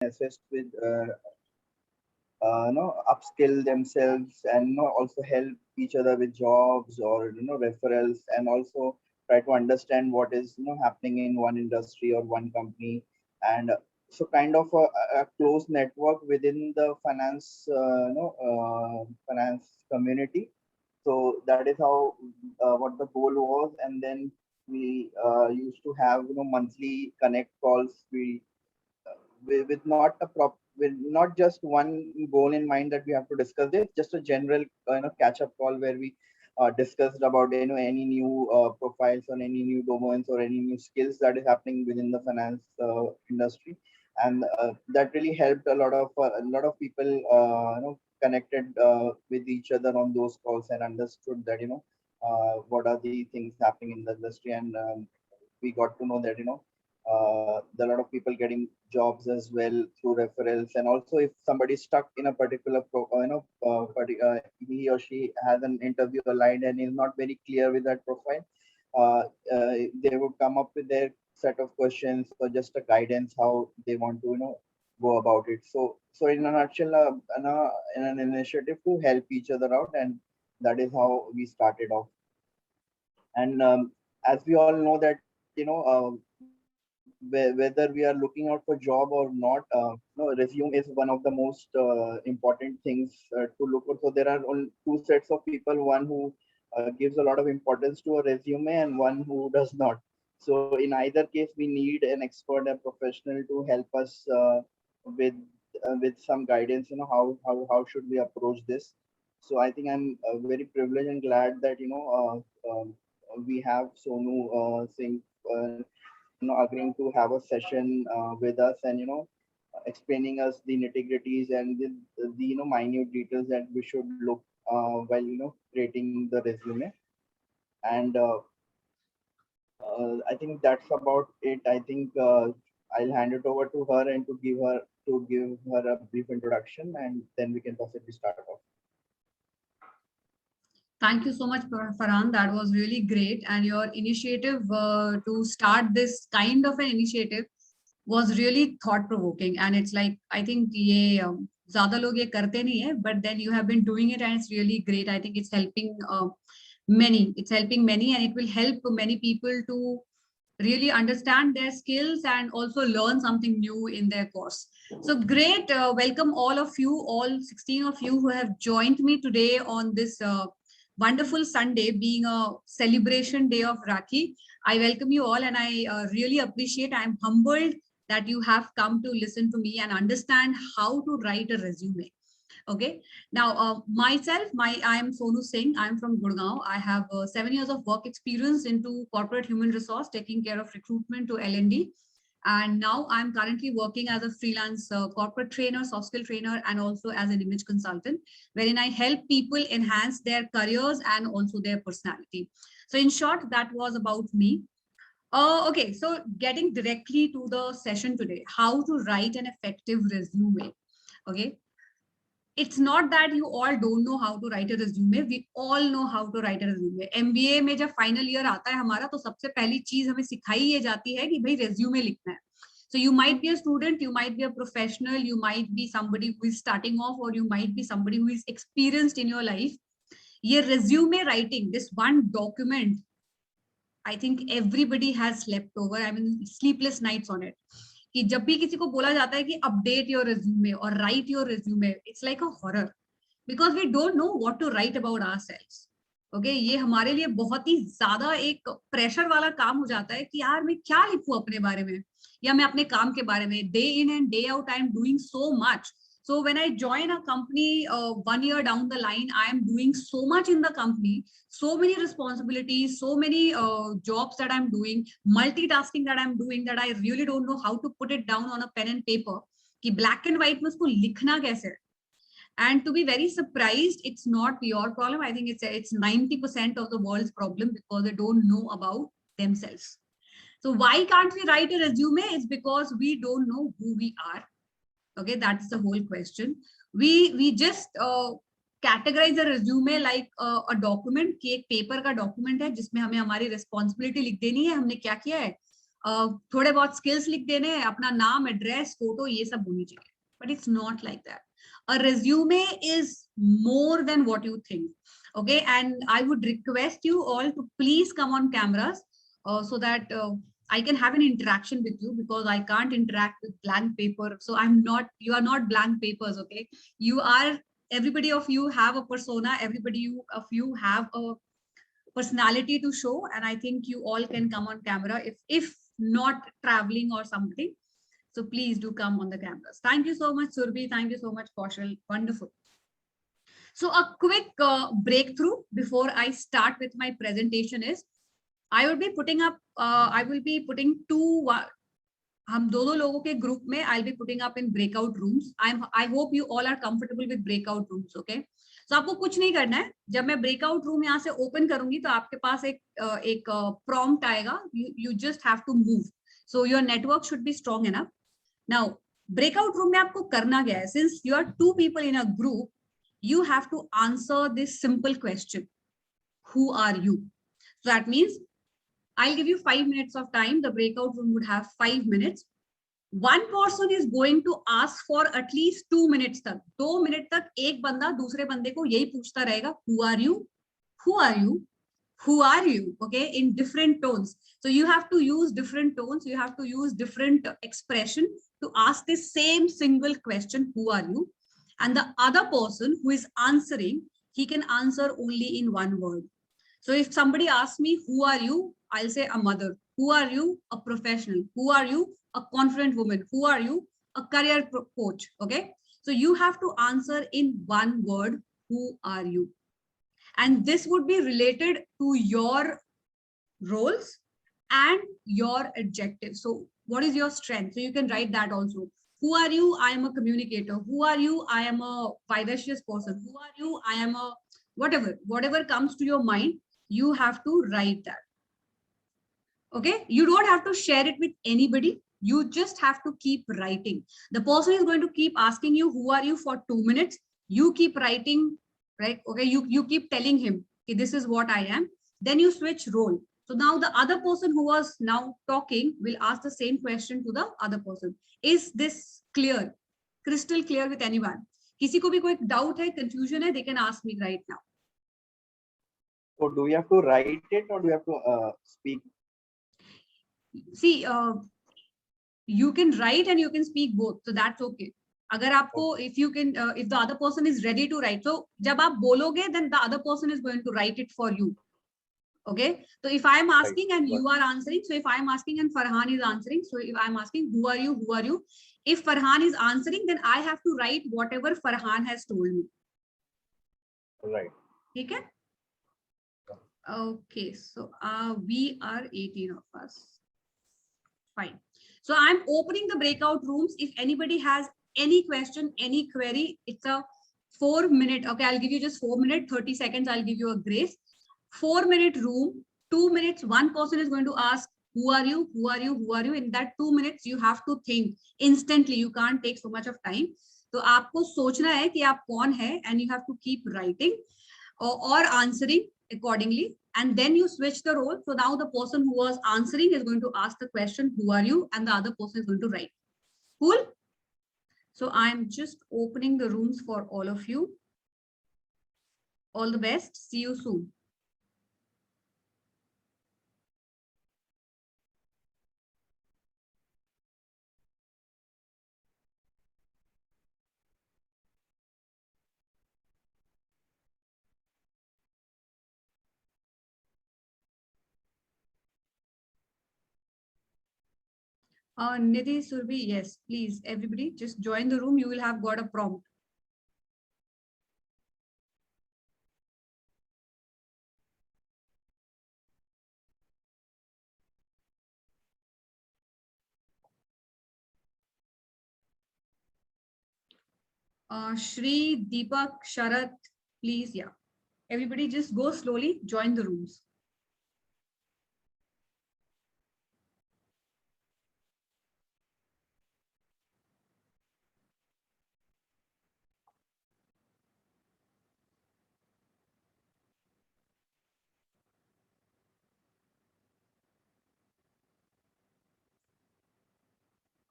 assist with upskill themselves, and also help each other with jobs or referrals, and also try to understand what is happening in one industry or one company. And so kind of a close network within the finance community. So that is how what the goal was. And then we used to have monthly connect calls. We with not a with not just one goal in mind that we have to discuss this, just a general catch up call where we discussed about any new profiles on any new domains or any new skills that is happening within the finance industry. And that really helped a lot of people connected with each other on those calls, and understood that what are the things happening in the industry. And we got to know that there are a lot of people getting jobs as well through referrals. And also, if somebody is stuck in a particular he or she has an interview aligned and is not very clear with that profile, uh, they would come up with their set of questions or just a guidance how they want to go about it. So in a nutshell, in an initiative to help each other out. And that is how we started off. And as we all know that whether we are looking out for job or not, resume is one of the most important things to look for. So there are only two sets of people: one who gives a lot of importance to a resume, and one who does not. So in either case, we need an expert, a professional, to help us with some guidance. How should we approach this? So I think I'm very privileged and glad that we have Sonu Singh agreeing to have a session with us, and explaining us the nitty-gritties and the minute details that we should look while creating the resume. And I think that's about it. I think I'll hand it over to her and to give her a brief introduction, and then we can possibly start off. Thank you so much, Farhan. That was really great. And your initiative to start this kind of an initiative was really thought provoking. And it's like, I think ye zyada log ye karte nahi hai, but then you have been doing it and it's really great. I think it's helping many. It's helping many, and it will help many people to really understand their skills and also learn something new in their course. So great. Welcome all of you, all 16 of you who have joined me today on this wonderful Sunday, being a celebration day of Rakhi. I welcome you all, and I really appreciate, I'm humbled that you have come to listen to me and understand how to write a resume. Okay. Now, I am Sonu Singh. I'm from Gurgaon. I have 7 years of work experience into corporate human resource, taking care of recruitment to L&D. And now I'm currently working as a freelance corporate trainer, soft skill trainer, and also as an image consultant, wherein I help people enhance their careers and also their personality. So in short, that was about me. Okay, so getting directly to the session today, how to write an effective resume. Okay, it's not that you all don't know how to write a resume. We all know how to write a resume. MBA में जब final year आता है हमारा, तो सबसे पहली चीज हमें सिखाई ये जाती है कि भाई resume लिखना है. So you might be a student, you might be a professional, you might be somebody who is starting off, or you might be somebody who is experienced in your life. ये resume writing, this one document, I think everybody has slept over. I mean, sleepless nights on it. कि जब भी किसी को बोला जाता है कि अपडेट योर रिज्यूमे और write your resume, it's like a horror, because we don't know what to write about ourselves. Okay, ये हमारे लिए बहुत ही ज्यादा एक प्रेशर वाला काम हो जाता है कि यार मैं क्या लिखूं अपने बारे में, या मैं अपने काम के बारे में. Day in and day out I am doing so much. So when I join a company 1 year down the line, I am doing so much in the company, so many responsibilities, so many jobs that I'm doing, multitasking that I'm doing, that I really don't know how to put it down on a pen and paper. कि black and white में उसको लिखना कैसे. And to be very surprised, it's not your problem. I think it's 90% of the world's problem, because they don't know about themselves. So why can't we write a resume? It's because we don't know who we are. Okay, that's the whole question. We just categorize a resume like a document कि एक paper का document है जिसमें हमें हमारी responsibility लिख देनी है, हमने क्या किया है, थोड़े बहुत स्किल्स लिख देने हैं, अपना नाम, एड्रेस, फोटो, ये सब होनी चाहिए. But it's not like that. A resume is more than what you think. Okay, and I would request you all to please come on cameras so that I can have an interaction with you, because I can't interact with blank paper. So I'm not, you are not blank papers. Okay, you are, everybody of you have a persona, of you have a personality to show, and I think you all can come on camera if not traveling or something. So please do come on the cameras. Thank you so much, Surbi. Thank you so much, Kaushal. Wonderful. So a quick breakthrough before I start with my presentation is I will be putting up, I will be putting two, हम दो लोगों के group में I'll be putting up in breakout rooms. I hope you all are comfortable with breakout rooms. Okay. So आपको कुछ नहीं करना है. जब मैं breakout room यहाँ से open करूंगी तो आपके पास एक prompt आएगा. You just have to move. So your network should be strong enough. Now, breakout room में आपको करना क्या है? Since you are two people in a group, you have to answer this simple question. Who are you? So that means I'll give you 5 minutes of time. The breakout room would have 5 minutes. One person is going to ask for at least 2 minutes तक. 2 minute तक एक बंदा दूसरे बंदे को यही पूछता रहेगा. Who are you? Who are you? Who are you? Okay, in different tones. So you have to use different tones. You have to use different expression to ask this same single question. Who are you? And the other person who is answering, he can answer only in one word. So if somebody asks me, who are you? I'll say a mother. Who are you? A professional. Who are you? A confident woman. Who are you? A career coach. Okay. So you have to answer in one word. Who are you? And this would be related to your roles and your adjectives. So what is your strength? So you can write that also. Who are you? I am a communicator. Who are you? I am a vivacious person. Who are you? I am a whatever comes to your mind, you have to write that. Okay, you don't have to share it with anybody. You just have to keep writing. The person is going to keep asking you, who are you, for 2 minutes. You keep writing, right? Okay, you keep telling him, okay, this is what I am. Then you switch role. So now the other person who was now talking will ask the same question to the other person. Is this clear? Crystal clear with anyone? किसी को भी कोई doubt है, confusion है, they can ask me right now. So do you have to write it or do you have to speak? See, you can write and you can speak both, so that's okay. अगर आपको, if you can, if the other person is ready to write, so जब आप बोलोगे, then the other person is going to write it for you. Okay, so if I am asking and you are answering, so if I am asking and Farhan is answering, so if I am asking, who are you, who are you? If Farhan is answering, then I have to write whatever Farhan has told me. Right. Okay. Okay, so we are 18 of us. Fine. So I'm opening the breakout rooms. If anybody has any question, any query, it's a 4 minute. Okay, I'll give you just 4 minutes, 30 seconds. I'll give you a grace. 4 minute room, 2 minutes. One person is going to ask, who are you? Who are you? Who are you? In that 2 minutes, you have to think instantly. You can't take so much of time. तो आपको सोचना है कि आप कौन है, and you have to keep writing or answering accordingly, and then you switch the role. So now the person who was answering is going to ask the question, who are you? And the other person is going to write. Cool. So I'm just opening the rooms for all of you. All the best. See you soon. Nidhi, Surbi, yes, please, everybody, just join the room. You will have got a prompt. Shri, Deepak, Sharat, please, yeah. Everybody just go slowly, join the rooms.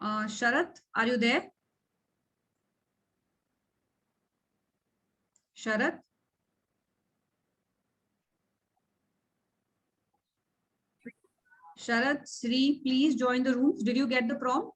Sharath, are you there? Sharath? Sharath, Sri, please join the rooms. Did you get the prompt?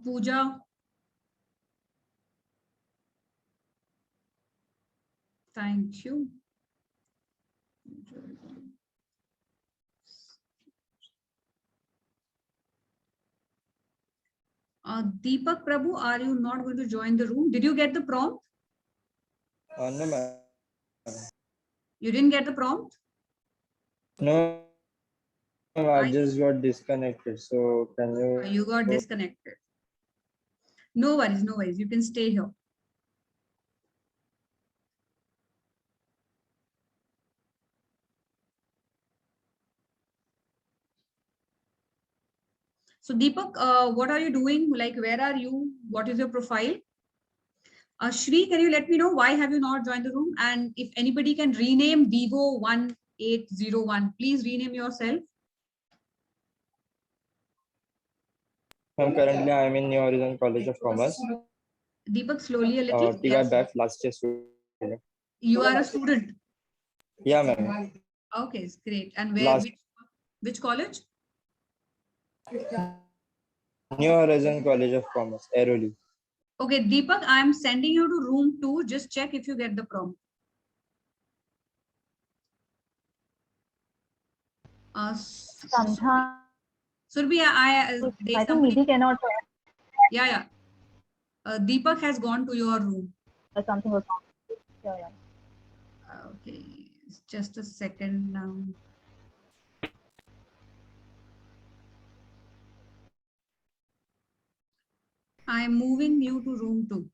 Pooja, thank you. Deepak Prabhu, are you not going to join the room? Did you get the prompt? No, ma'am. You didn't get the prompt? No, I just got disconnected. So can you? You got disconnected. No worries, no worries. You can stay here. So Deepak, what are you doing? Like, where are you? What is your profile? Shri, can you let me know why have you not joined the room? And if anybody can rename Vivo 1801, please rename yourself. Currently, I'm in New Horizon College of Commerce. Deepak, slowly a little. TY Yes. back last year student. You are a student. Yeah, ma'am. Okay, great. And where? Which college? New Horizon College of Commerce, Airoli. Okay, Deepak, I am sending you to room 2. Just check if you get the prompt. Sometimes Surbhi, I think Nidhi cannot. Yeah. Deepak has gone to your room. Something was wrong. Yeah. Okay, just a second now. I am moving you to room 2.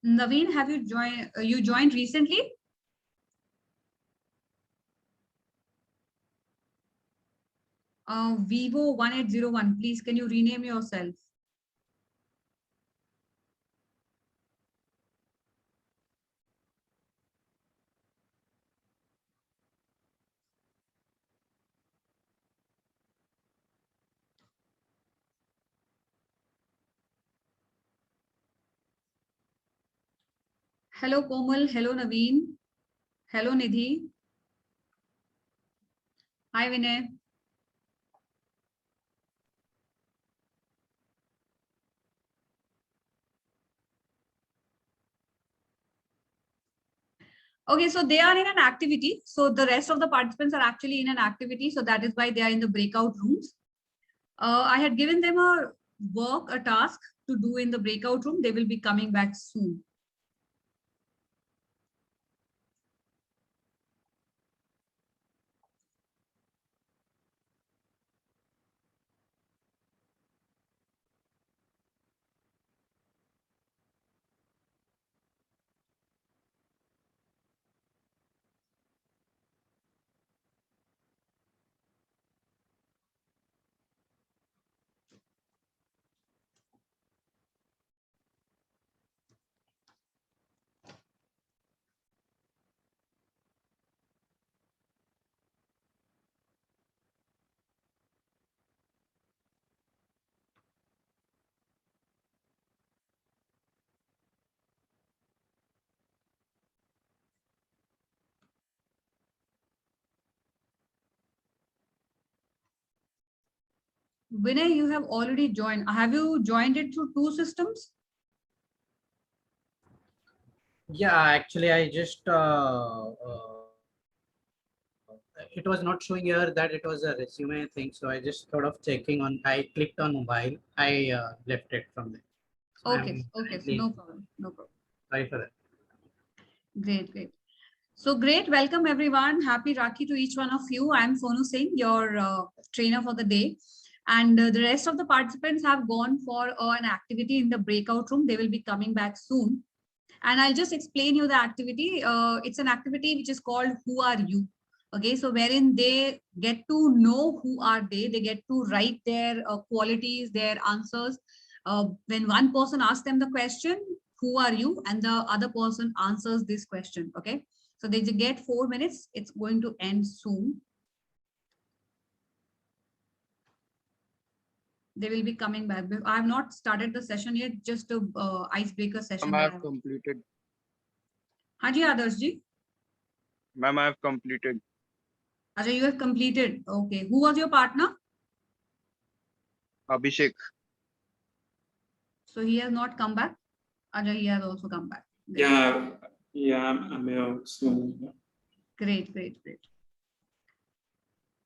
Naveen, have you joined? You joined recently? Vivo 1801. Please, can you rename yourself? Hello, Komal. Hello, Naveen. Hello, Nidhi. Hi, Vinay. Okay, so they are in an activity. So the rest of the participants are actually in an activity. So that is why they are in the breakout rooms. I had given them a task to do in the breakout room. They will be coming back soon. Vinay, you have already joined. Have you joined it through two systems? Yeah, actually, I just it was not showing here that it was a resume thing, so I just thought of checking on. I clicked on mobile. I left it from there. So Okay, I'm okay, so currently no problem, no problem. sorry for that. Great, great. So great, welcome everyone. Happy Rakhi to each one of you. I'm Sonu Singh, your trainer for the day. And the rest of the participants have gone for an activity in the breakout room. They will be coming back soon. And I'll just explain you the activity. It's an activity which is called Who Are You? Okay, so wherein they get to know who are they get to write their qualities, their answers. When one person asks them the question, who are you? And the other person answers this question, okay? So they get 4 minutes. It's going to end soon. They will be coming back. I have not started the session yet, just a icebreaker session. Ma'am, I have completed. Haji Adarsh ji. Ma'am, I have completed. Ajay, you have completed. Okay. Who was your partner? Abhishek. So he has not come back. Ajay, he has also come back. Great. Yeah, I'm here soon. Great, great, great.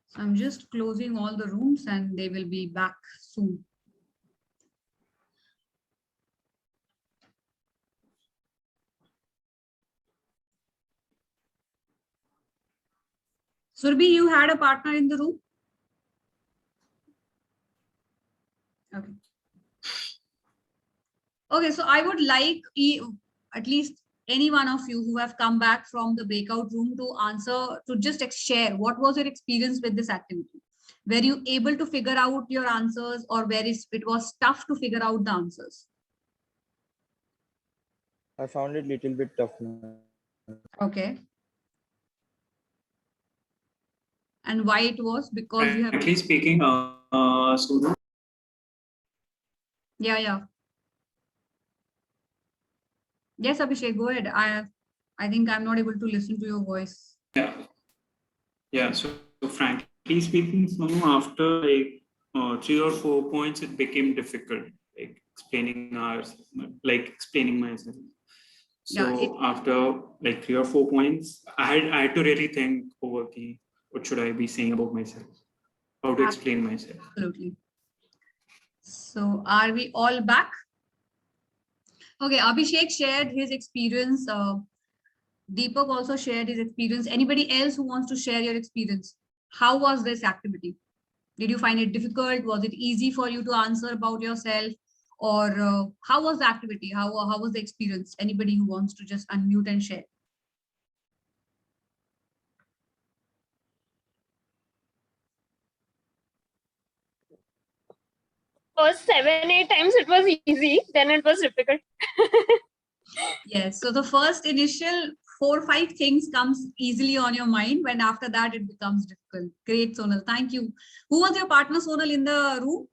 So I'm just closing all the rooms and they will be back soon. Surbhi, you had a partner in the room? Okay. Okay, so I would like at least any one of you who have come back from the breakout room to answer, to just share what was your experience with this activity. Were you able to figure out your answers, or where it was tough to figure out the answers? I found it little bit tough. Ma'am. Okay. And why it was? Because you have... Frankly speaking, Sonu, Yeah. Yes, Abhishek, go ahead. I think I'm not able to listen to your voice. yeah. So frankly speaking, Sonu, after like 3 or 4 points, it became difficult, like explaining myself. So Yeah, after like 3 or 4 points, I had to really think over what should I be saying about myself, how to explain myself. absolutely. So are we all back? Okay, Abhishek shared his experience. Deepak also shared his experience. Anybody else who wants to share your experience? How was this activity? Did you find it difficult? Was it easy for you to answer about yourself? Or how was the activity? How was the experience? Anybody who wants to just unmute and share? First 7-8 times it was easy, then it was difficult. Yes. So the first initial 4-5 things comes easily on your mind, when after that it becomes difficult. Great, Sonal. Thank you. Who was your partner, Sonal, in the room?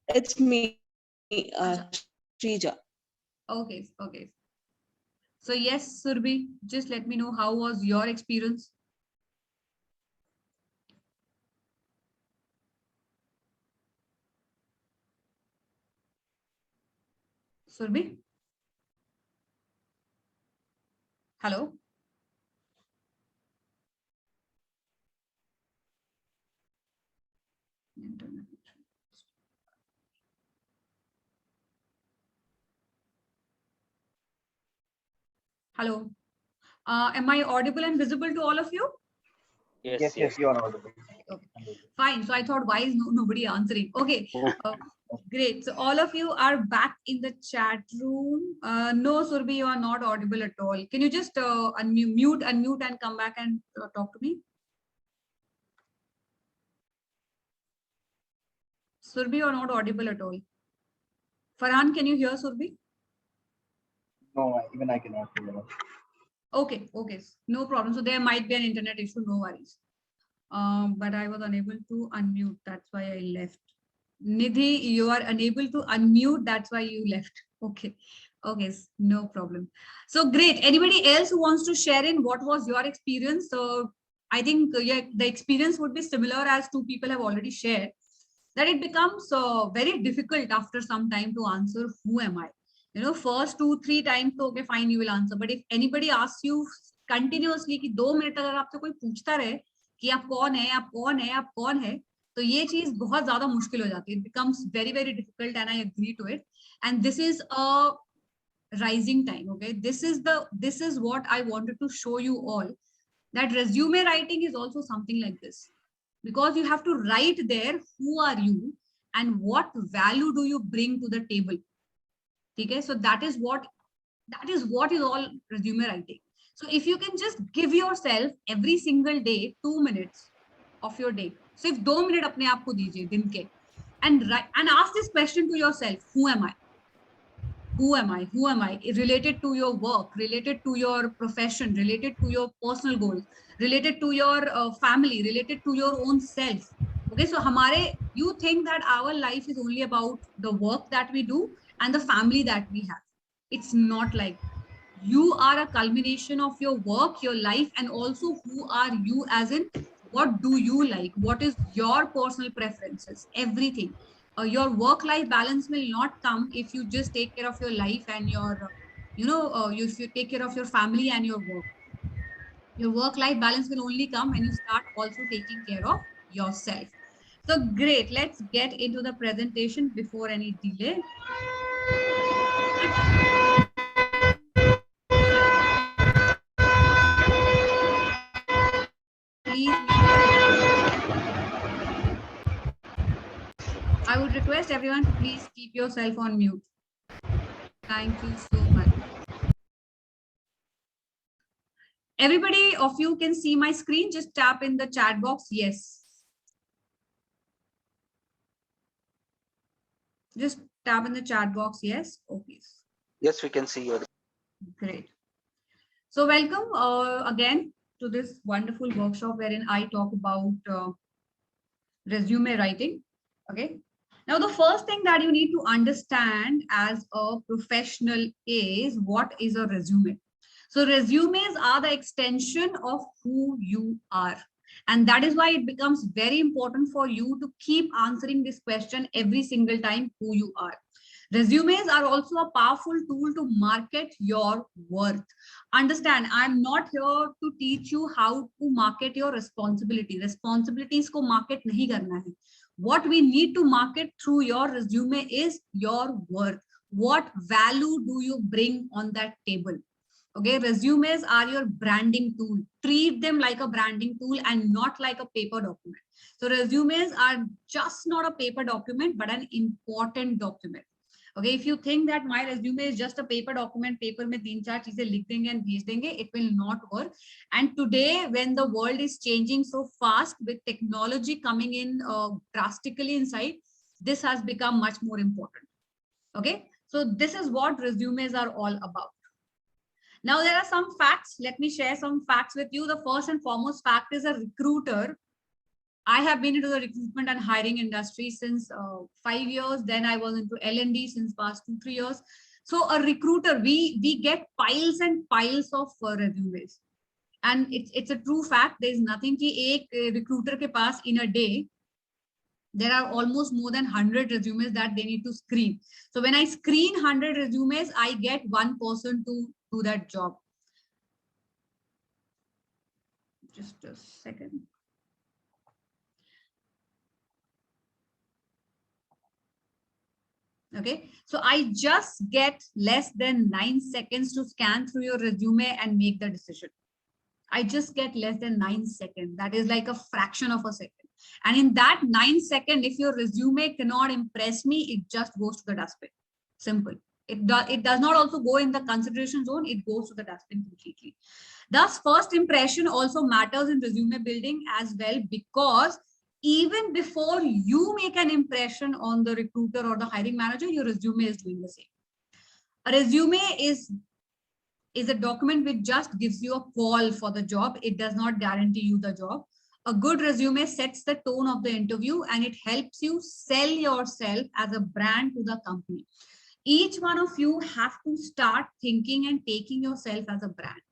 It's me, Shrija. Okay. So yes, Surbhi, just let me know, how was your experience? Surbhi? Hello? Hello? Am I audible and visible to all of you? Yes, you are audible. Okay. Fine. So I thought, why is nobody answering? Okay. Great. So all of you are back in the chat room. No, Surbhi, you are not audible at all. Can you just unmute and come back and talk to me? Surbhi, you are not audible at all. Farhan, can you hear Surbhi? No, even I cannot hear. Okay. No problem. So there might be an internet issue, no worries. But I was unable to unmute. That's why I left. Nidhi, you are unable to unmute. That's why you left. Okay. Okay, no problem. So great. Anybody else who wants to share in what was your experience? So I think yeah, the experience would be similar as two people have already shared, that it becomes very difficult after some time to answer who am I. You know, first 2-3 times, so okay, fine, you will answer. But if anybody asks you continuously कि 2 minute अगर आपसे कोई पूछता रहे कि आप कौन है, आप कौन है, आप कौन है, तो ये चीज बहुत ज्यादा मुश्किल हो जाती है. It becomes very, very difficult, and I agree to it. And this is a rising time. Okay, this is what I wanted to show you all, that resume writing is also something like this, because you have to write there who are you and what value do you bring to the table. Okay, so that is what is all resume writing. So if you can just give yourself every single day 2 minutes of your day, सिर्फ 2 minute अपने आप को दीजिए दिन के, and ask this question to yourself: who am I? Who am I? Who am I? Related to your work, related to your profession, related to your personal goals, related to your family, related to your own self. Okay, so you think that our life is only about the work that we do and the family that we have. It's not like that. You are a culmination of your work, your life, and also who are you, as in what do you like? What is your personal preferences? Everything. Your work-life balance will not come if you just take care of your life and your, if you take care of your family and your work. Your work-life balance will only come when you start also taking care of yourself. So great. Let's get into the presentation before any delay. Please, I would request everyone to please keep yourself on mute. Thank you so much. Everybody of you can see my screen. Just tap in the chat box. Yes. Just tap in the chat box. Yes. Okay. Yes, we can see you. Great. So welcome again to this wonderful workshop wherein I talk about resume writing. Okay. Now, the first thing that you need to understand as a professional is what is a resume. So resumes are the extension of who you are. And that is why it becomes very important for you to keep answering this question every single time, who you are. Resumes are also a powerful tool to market your worth. Understand, I'm not here to teach you how to market your responsibility. Responsibilities ko market nahi karna hai. What we need to market through your resume is your worth. What value do you bring on that table? Okay, resumes are your branding tool. Treat them like a branding tool and not like a paper document. So resumes are just not a paper document, but an important document. Okay, if you think that my resume is just a paper document, paper mein 3-4 cheezein likh denge and bhej denge, it will not work. And today, when the world is changing so fast with technology coming in drastically inside, this has become much more important. Okay, so this is what resumes are all about. Now, there are some facts. Let me share some facts with you. The first and foremost fact is a recruiter. I have been into the recruitment and hiring industry since 5 years. Then I was into L&D since past 2-3 years. So a recruiter, we get piles and piles of resumes. And it's a true fact. There is nothing ki ek recruiter ke paas in a day, there are almost more than 100 resumes that they need to screen. So when I screen 100 resumes, I get one person to do that job. Just a second. Okay, so I just get less than 9 seconds to scan through your resume and make the decision. I just get less than 9 seconds. That is like a fraction of a second. And in that 9 seconds, if your resume cannot impress me, it just goes to the dustbin. Simple. It does not also go in the consideration zone. It goes to the dustbin completely. Thus, first impression also matters in resume building as well, because even before you make an impression on the recruiter or the hiring manager, your resume is doing the same. A resume is a document which just gives you a call for the job. It does not guarantee you the job. A good resume sets the tone of the interview and it helps you sell yourself as a brand to the company. each one of you have to start thinking and taking yourself as a brand.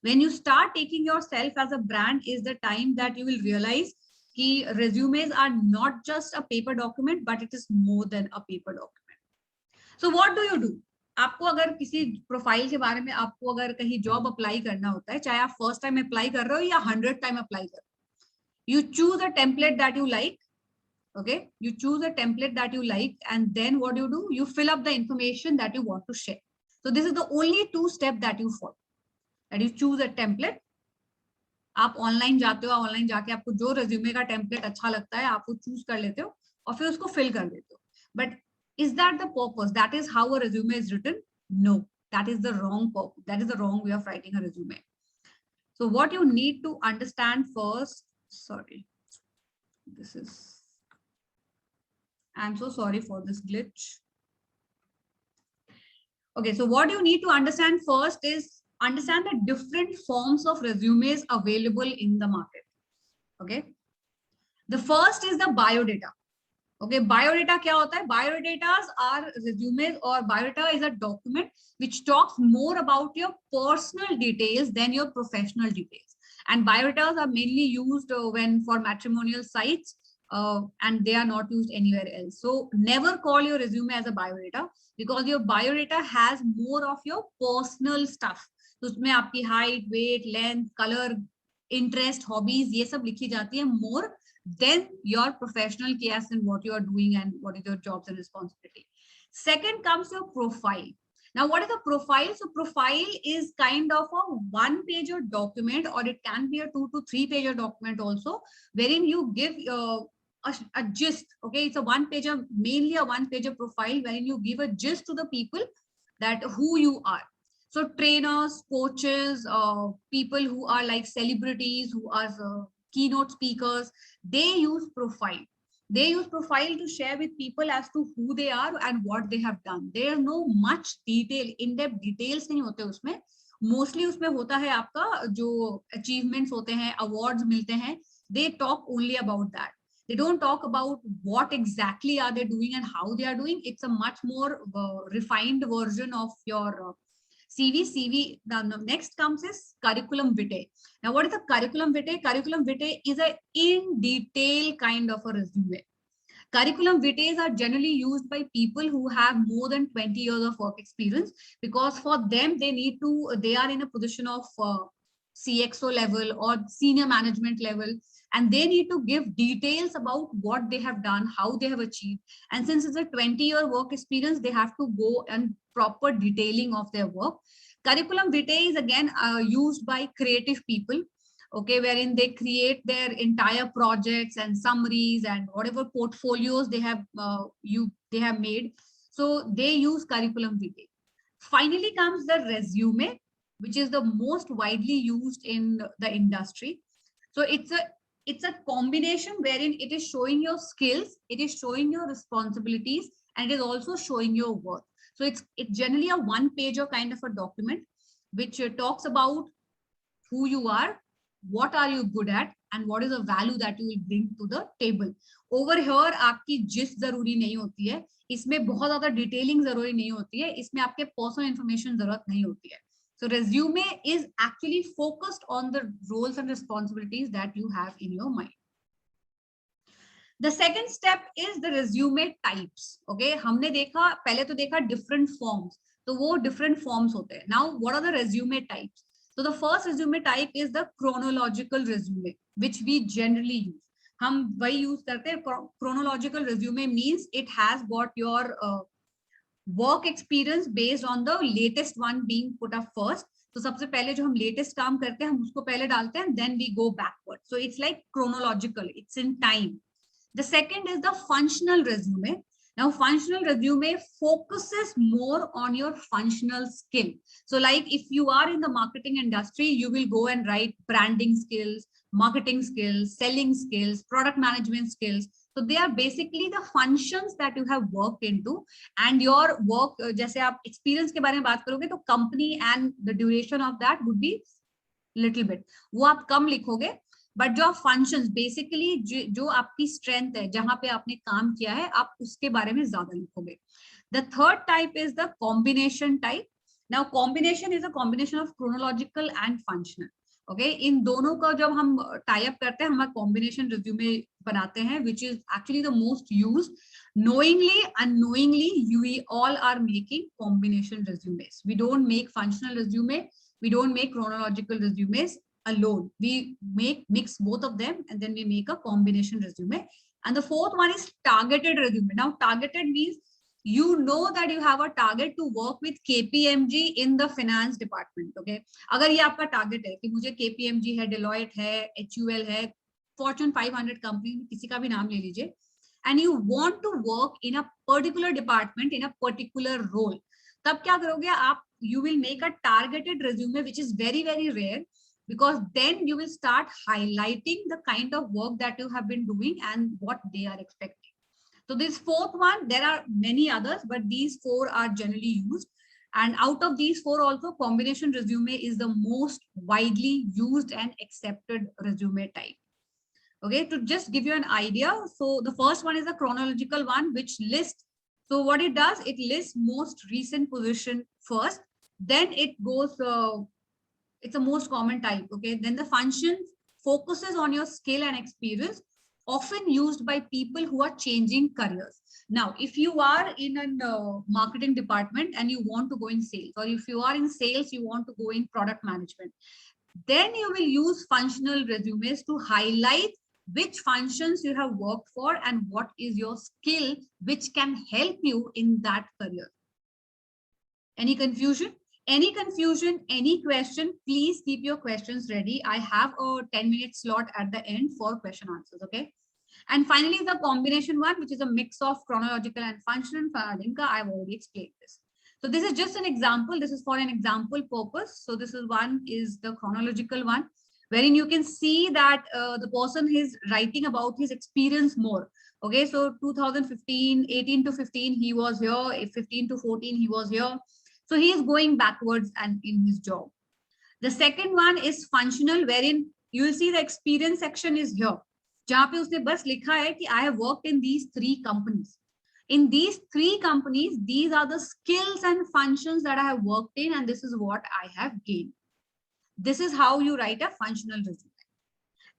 When you start taking yourself as a brand is the time that you will realize कि resumes are not just a paper document, but it is more than a paper document. So what do you do? आपको अगर किसी profile के बारे में आपको अगर कहीं जॉब अप्लाई करना होता है, चाहे आप फर्स्ट टाइम अप्लाई कर रहे हो या 100 टाइम अप्लाई कर रहे हो, you choose a template that you like. Okay, you choose a template that you like, and then what you do, you fill up the information that you want to share. So this is the only 2 step that you follow, that you choose a template. आप online जाते हो, online जाके आपको जो resume का template अच्छा लगता है आप वो चूज कर लेते हो और फिर उसको फिल कर देते हो. But is that the purpose? That is how a resume is written? No, that is the wrong purpose. That is the wrong way of writing a resume. So what you need to understand first, sorry, this is, I'm so sorry for this glitch. Okay, so what you need to understand first is understand the different forms of resumes available in the market. Okay, the first is the biodata. Okay, biodata क्या होता है? Biodatas are resumes, or biodata is a document which talks more about your personal details than your professional details. And biodatas are mainly used when for matrimonial sites, and they are not used anywhere else. So never call your resume as a biodata, because your biodata has more of your personal stuff. तो उसमें आपकी height, weight, length, color, interest, hobbies, ये सब लिखी जाती है more than your professional case and what you are doing and what is your jobs and responsibility. Second comes your profile. Now, what is a profile? So profile is kind of a 1-pager document, or it can be a 2 to 3-pager document also, wherein you give a gist. Okay, it's a 1-pager, mainly a 1-pager profile, wherein you give a gist to the people that who you are. So trainers, coaches, people who are like celebrities, who are keynote speakers, they use profile. They use profile to share with people as to who they are and what they have done. There are no much detail, in-depth details नहीं होते उसमें. Mostly उसमें होता है आपका जो achievements होते हैं, awards मिलते हैं. They talk only about that. They don't talk about what exactly are they doing and how they are doing. It's a much more refined version of your CV. The next comes is curriculum vitae. Now, what is a curriculum vitae? Curriculum vitae is a in detail kind of a resume. Curriculum vitae are generally used by people who have more than 20 years of work experience, because for them, they are in a position of CXO level or senior management level, and they need to give details about what they have done, how they have achieved. And since it's a 20-year work experience, they have to go and proper detailing of their work. Curriculum vitae is again used by creative people, okay, wherein they create their entire projects and summaries and whatever portfolios they have made. So they use curriculum vitae. Finally comes the resume, which is the most widely used in the industry. So it's a combination wherein it is showing your skills, it is showing your responsibilities, and it is also showing your worth. So it's generally a 1-pager kind of a document which talks about who you are, what are you good at, and what is the value that you will bring to the table. Over here आपकी gist जरूरी नहीं होती है, इसमें बहुत ज़्यादा detailing जरूरी नहीं होती है, इसमें आपके personal information जरूरत नहीं होती है. So resume is actually focused on the roles and responsibilities that you have in your mind. The second step is the resume types. Okay, हमने देखा पहले तो देखा different forms. तो वो different forms होते हैं. Now, what are the resume types? So the first resume type is the chronological resume, which we generally use. हम वही use करते हैं. Chronological resume means it has got your work experience based on the latest one being put up first. तो सबसे पहले जो हम latest काम करते हैं हम उसको पहले डालते हैं, then we go backward. So it's like chronological. It's in time. The second is the functional resume. Now, functional resume focuses more on your functional skill. So like if you are in the marketing industry, you will go and write branding skills, marketing skills, selling skills, product management skills. So they are basically the functions that you have worked into, and your work, जैसे आप experience के बारे में बात करोगे तो company and the duration of that would be little bit. वो आप कम लिखोगे. बट जो फंक्शंस बेसिकली जो आपकी स्ट्रेंथ है, जहां पे आपने काम किया है, आप उसके बारे में ज्यादा लिखोगे. The third type is the combination type. Now, combination is a combination of chronological and functional. Okay, इन दोनों का जब हम tie up करते हैं, हम combination resume बनाते हैं, which is actually the most used. Knowingly, unknowingly, we all are making combination resumes. We don't make functional resume. We don't make chronological resumes alone. We mix both of them, and then we make a combination resume. And the fourth one is targeted resume. Now, targeted means you know that you have a target to work with KPMG in the finance department. Okay, अगर ये आपका target है कि मुझे KPMG है, Deloitte है, HUL है, Fortune 500 company, किसी का भी नाम ले लीजिए, and you want to work in a particular department in a particular role, तब क्या करोगे आप? You will make a targeted resume, which is very, very rare, because then you will start highlighting the kind of work that you have been doing and what they are expecting. So this fourth one, there are many others, but these four are generally used. And out of these four also, combination resume is the most widely used and accepted resume type. Okay, to just give you an idea. So the first one is a chronological one, which lists. So what it does, it lists most recent position first. Then it goes, it's a most common type. Okay, then the function focuses on your skill and experience, often used by people who are changing careers. Now, if you are in a marketing department and you want to go in sales, or if you are in sales, you want to go in product management, then you will use functional resumes to highlight which functions you have worked for and what is your skill which can help you in that career. Any confusion? Any confusion, any question, please keep your questions ready. I have a 10-minute slot at the end for question answers, okay? And finally, the combination one, which is a mix of chronological and functional. I've already explained this. So this is just an example. This is for an example purpose. So this is one is the chronological one, wherein you can see that the person is writing about his experience more. Okay, so 2015, 18 to 15, he was here. 15 to 14, he was here. So he is going backwards and in his job. The second one is functional, wherein you will see the experience section is here. जहाँ पे उसने बस लिखा है कि I have worked in these 3 companies. In these 3 companies, these are the skills and functions that I have worked in, and this is what I have gained. This is how you write a functional resume.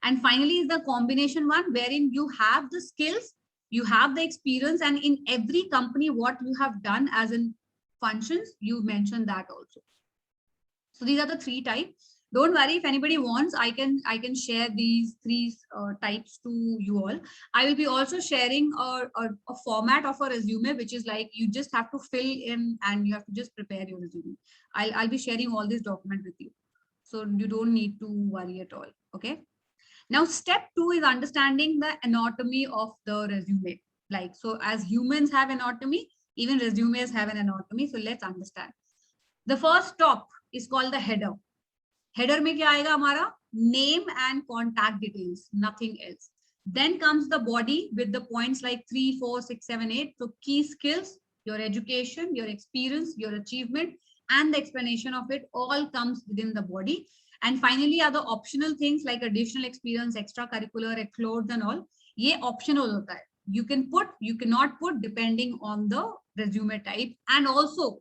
And finally is the combination one, wherein you have the skills, you have the experience, and in every company, what you have done as in functions, you mention that also. So these are the 3 types. Don't worry, if anybody wants, I can share these 3 types to you all. I will be also sharing a format of a resume, which is like you just have to fill in and you have to just prepare your resume. I'll be sharing all this document with you, so you don't need to worry at all. Okay. Now, step 2 is understanding the anatomy of the resume. Like, so as humans have anatomy, even resumes have an anatomy. So let's understand. The first top is called the header. Header में क्या आएगा हमारा? Name and contact details, nothing else. Then comes the body with the points like 3, 4, 6, 7, 8. So key skills, your education, your experience, your achievement, and the explanation of it all comes within the body. And finally are the optional things like additional experience, extracurricular, clothes and all. ये optional होता है. You can put, you cannot put, depending on the resume type and also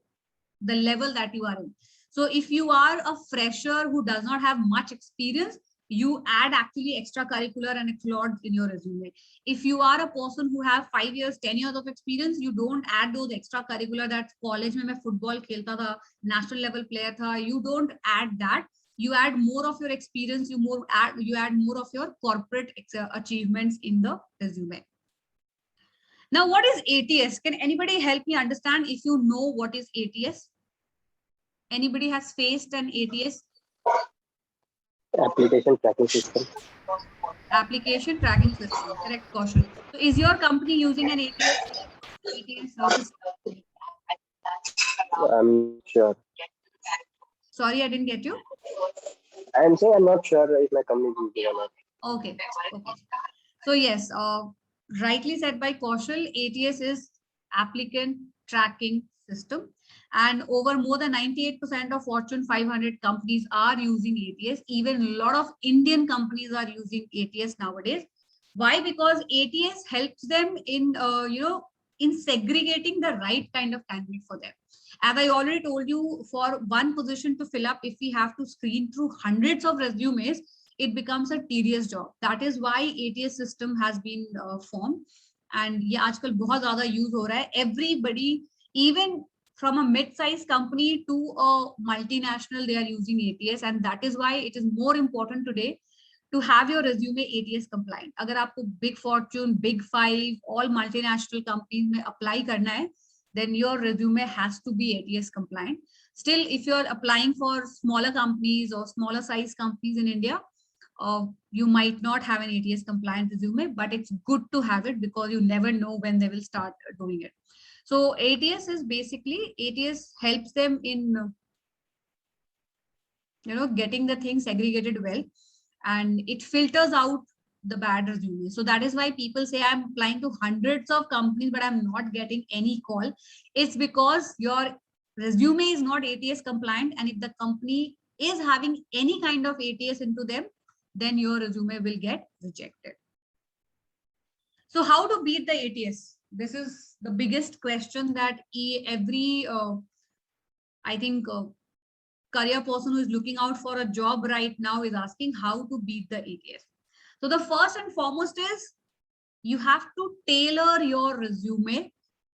the level that you are in. So if you are a fresher who does not have much experience, you add actually extracurricular and clothes in your resume. If you are a person who have 5 years, 10 years of experience, you don't add those extracurricular that college में मैं football खेलता था, national level player था. You don't add that. You add more of your experience. You add more of your corporate achievements in the resume. Now, what is ATS? Can anybody help me understand if you know what is ATS? Anybody has faced an ATS? Application tracking system. Application tracking system, correct, Kaushal. So is your company using an ATS service? I'm sure. Sorry, I didn't get you. I'm saying I'm not sure if my company is using or not. Okay. So yes, rightly said by Kaushal, ATS is applicant tracking system. And over more than 98% of Fortune 500 companies are using ATS. Even a lot of Indian companies are using ATS nowadays. Why? Because ATS helps them in, in segregating the right kind of candidate for them. As I already told you, for one position to fill up, if we have to screen through hundreds of resumes, it becomes a tedious job. That is why ATS system has been formed. And ये आजकल बहुत ज़्यादा use हो रहा है. Everybody, even from a mid-sized company to a multinational, they are using ATS, and that is why it is more important today to have your resume ATS compliant. अगर आपको Big Fortune, Big Five, all multinational companies में apply करना है, then your resume has to be ATS compliant. Still, if you are applying for smaller companies or smaller size companies in India, you might not have an ATS compliant resume, but it's good to have it because you never know when they will start doing it. So ATS is basically, ATS helps them in, getting the things segregated well, and it filters out the bad resume. So that is why people say I'm applying to hundreds of companies, but I'm not getting any call. It's because your resume is not ATS compliant, and if the company is having any kind of ATS into them, then your resume will get rejected. So how to beat the ATS? This is the biggest question that every, I think, career person who is looking out for a job right now is asking how to beat the ATS. So the first and foremost is you have to tailor your resume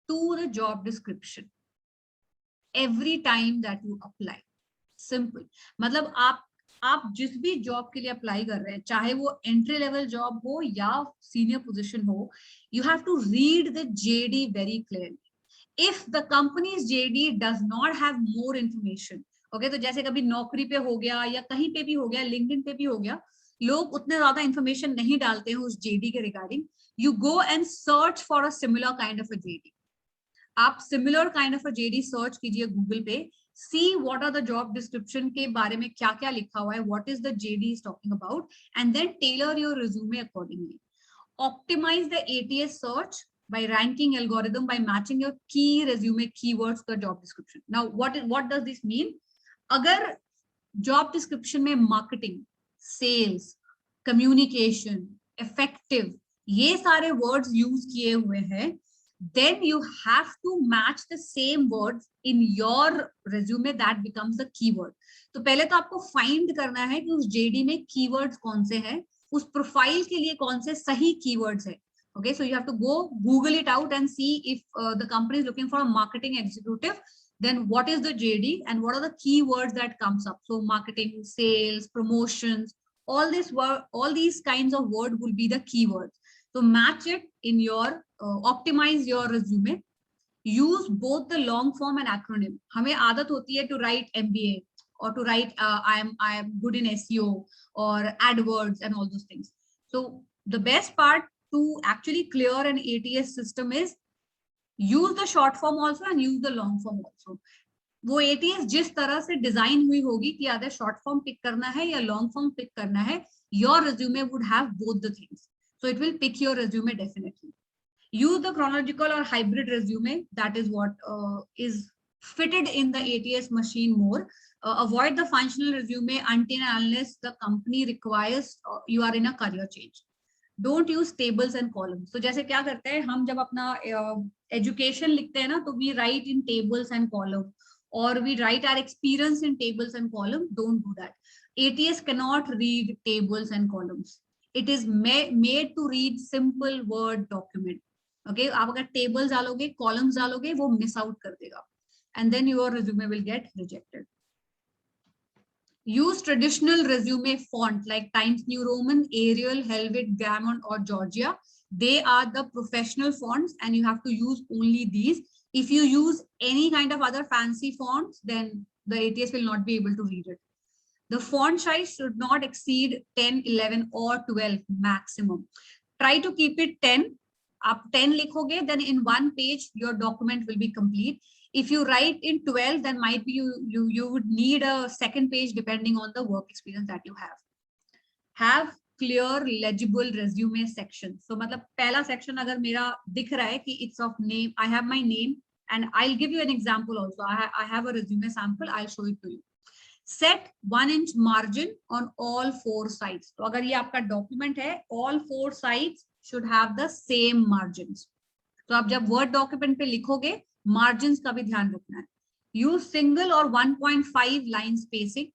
to the job description every time that you apply. Simple. मतलब आप जिस भी job के लिए apply कर रहे हैं, चाहे वो एंट्री लेवल जॉब हो या सीनियर पोजीशन हो, you have to read the JD very clearly. If the company's JD does not have more information, okay, तो जैसे कभी नौकरी पे हो गया या कहीं पे भी हो गया, लिंक्डइन पे भी हो गया, लोग उतने ज्यादा इंफॉर्मेशन नहीं डालते हैं उस JD के regarding. You go and search for a similar kind of a JD. आप similar kind of a JD search कीजिए गूगल पे. See what are the job description के बारे में क्या क्या लिखा हुआ है, what is the JD is talking about, and then tailor your resume accordingly. Optimize the ATS search by ranking algorithm by matching your key resume keywords to the job description. Now, what does this mean? अगर job description में marketing, sales, communication, effective, ये सारे words use किए हुए हैं, then you have to match the same words in your resume. That becomes the keyword. तो पहले तो आपको find करना है कि उस JD में keywords कौन से हैं, उस profile के लिए कौन से सही keywords हैं. Okay, so you have to go Google it out and see if the company is looking for a marketing executive, then what is the JD and what are the keywords that comes up. So marketing, sales, promotions, all these kinds of words will be the keywords. So match it in your, optimize your resume. Use both the long form and acronym. हमें आदत होती है to write MBA or to write I am good in SEO or AdWords and all those things. So the best part to actually clear an ATS system is use the short form also and use the long form also. वो ATS जिस तरह से design हुई होगी कि आधा short form pick करना है या long form pick करना है, your resume would have both the things. So it will pick your resume definitely. Use the chronological or hybrid resume. That is what is fitted in the ATS machine more. Avoid the functional resume until and unless the company requires you are in a career change. Don't use tables and columns. So जैसे क्या करते हैं हम जब अपना education लिखते हैं ना, तो we write in tables and columns, or we write our experience in tables and columns. Don't do that. ATS cannot read tables and columns. It is made to read simple word document. Okay, आप अगर tables डालोगे, columns डालोगे, वो miss out कर देगा, and then your resume will get rejected. Use traditional resume font like Times New Roman, Arial, Helvet, Gammon, or Georgia. They are the professional fonts, and you have to use only these. If you use any kind of other fancy fonts, then the ATS will not be able to read it. The font size should not exceed 10, 11, or 12 maximum. Try to keep it 10. Up 10 likhoge, then in one page your document will be complete. If you write in 12, then might be you would need a second page depending on the work experience that you have. Have clear legible resume section. So मतलब पहला section अगर मेरा दिख रहा है कि it's of name, I have my name, and I'll give you an example also. I have a resume sample. I'll show it to you. Set 1 inch margin on all 4 sides. तो अगर ये आपका document है, all 4 sides should have the same margins. तो आप जब word document पे लिखोगे मार्जिन का भी ध्यान रखना है. यूज सिंगल और 1.5 line spacing.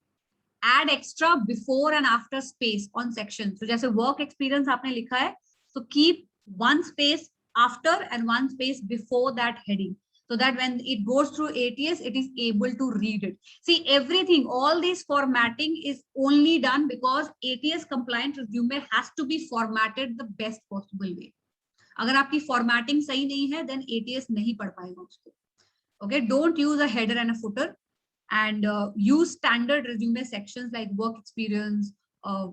Add extra before and after space on section. तो जैसे वर्क एक्सपीरियंस आपने लिखा है, तो keep 1 space after and 1 space before that heading, so that when it goes through ATS, it is able to read it. See, everything, all this formatting is only done because ATS compliant resume has to be formatted the best possible way. अगर आपकी formatting सही नहीं है, then ATS नहीं पढ़ पाएगा उसको. Okay, don't use a header and a footer, and use standard resume sections like work experience,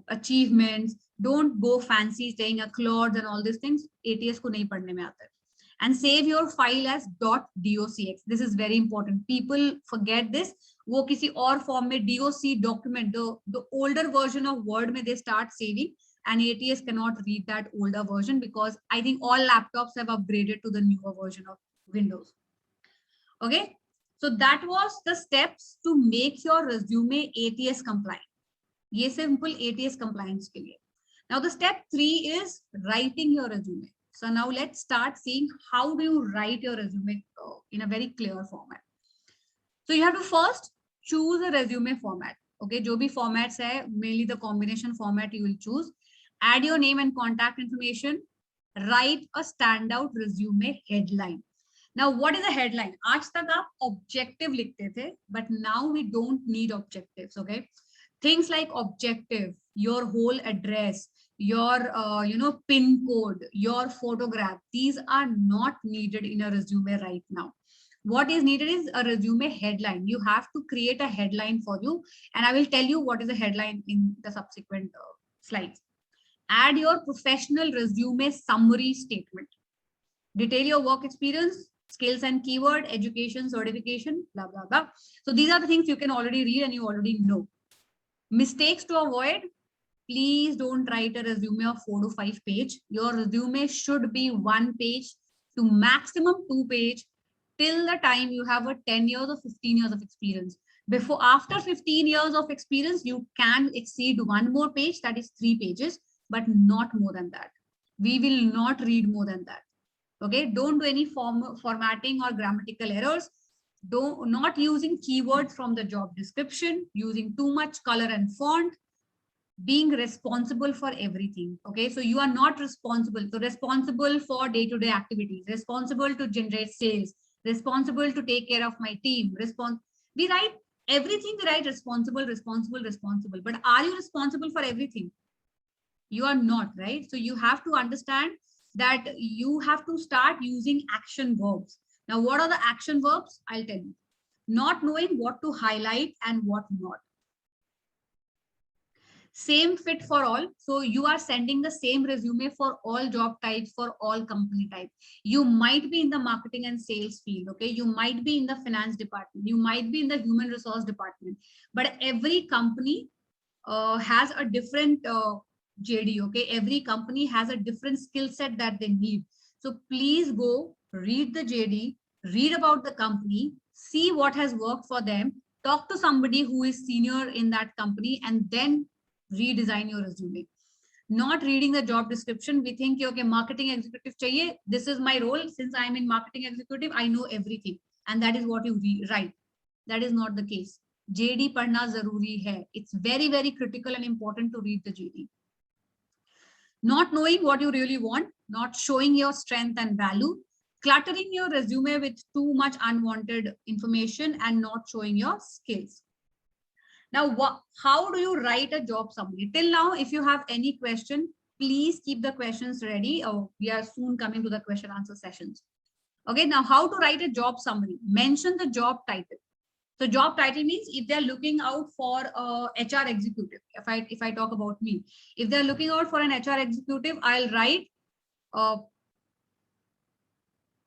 achievements. Don't go fancy saying a clause and all these things. ATS को नहीं पढ़ने में आता है. And save your file as .docx. This is very important. People forget this. वो किसी और form में DOC document, the older version of Word में they start saving, and ATS cannot read that older version because I think all laptops have upgraded to the newer version of Windows. Okay, so that was the steps to make your resume ATS compliant. ये simple ATS compliance के लिए. Now the step 3 is writing your resume. So now let's start seeing how do you write your resume in a very clear format. So you have to first choose a resume format. Okay, जो भी formats है, mainly the combination format you will choose. Add your name and contact information. Write a standout resume headline. Now, what is a headline? आज तक आप objective लिखते थे, but now we don't need objectives. Okay, things like objective, your whole address, your pin code, your photograph. These are not needed in a resume right now. What is needed is a resume headline. You have to create a headline for you, and I will tell you what is a headline in the subsequent slides. Add your professional resume summary statement. Detail your work experience, skills and keyword, education, certification, blah, blah, blah. So these are the things you can already read and you already know. Mistakes to avoid. Please don't write a resume of 4 to 5 page. Your resume should be 1 page to maximum 2 page till the time you have a 10 years or 15 years of experience. After 15 years of experience, you can exceed 1 more page, that is 3 pages, but not more than that. We will not read more than that. Okay, don't do any formatting or grammatical errors. Not using keywords from the job description, using too much color and font, being responsible for everything. Okay, so you are not responsible. So responsible for day-to-day activities, responsible to generate sales, responsible to take care of my team. We write everything, we write responsible, responsible, responsible. But are you responsible for everything? You are not, right? So you have to understand that you have to start using action verbs. Now, what are the action verbs? I'll tell you. Not knowing what to highlight and what not. Same fit for all. So you are sending the same resume for all job types, for all company types. You might be in the marketing and sales field. Okay, you might be in the finance department. You might be in the human resource department. But every company has a different JD. Okay, every company has a different skill set that they need. So please go read the JD, read about the company, see what has worked for them, talk to somebody who is senior in that company, and then redesign your resume. Not reading the job description, we think, okay, marketing executive chahiye, this is my role. Since I'm in marketing executive, I know everything, and that is what you write. That is not the case. JD padhna zaruri hai. It's very, very critical and important to read the JD. Not knowing what you really want, not showing your strength and value, cluttering your resume with too much unwanted information, and not showing your skills. Now, how do you write a job summary? Till now, if you have any question, please keep the questions ready. We are soon coming to the question answer sessions. Okay, now how to write a job summary? Mention the job title. So job title means if they're looking out for a HR executive, if I talk about me, if they're looking out for an HR executive, I'll write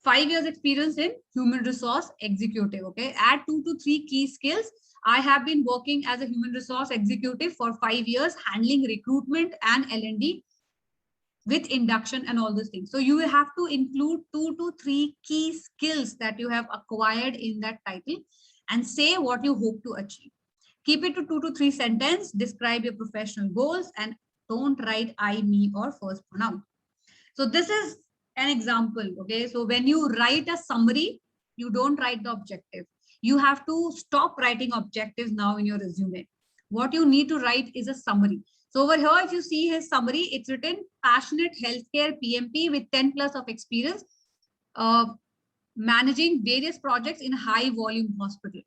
5 years experience in human resource executive. Okay, add 2 to 3 key skills. I have been working as a human resource executive for 5 years, handling recruitment and L&D with induction and all those things. So you will have to include 2 to 3 key skills that you have acquired in that title and say what you hope to achieve. Keep it to 2 to 3 sentences, describe your professional goals, and don't write I, me, or first pronoun. So this is an example. Okay, so when you write a summary, you don't write the objective. You have to stop writing objectives now in your resume. What you need to write is a summary. So over here, if you see his summary, it's written passionate healthcare PMP with 10 plus of experience, managing various projects in high volume hospital,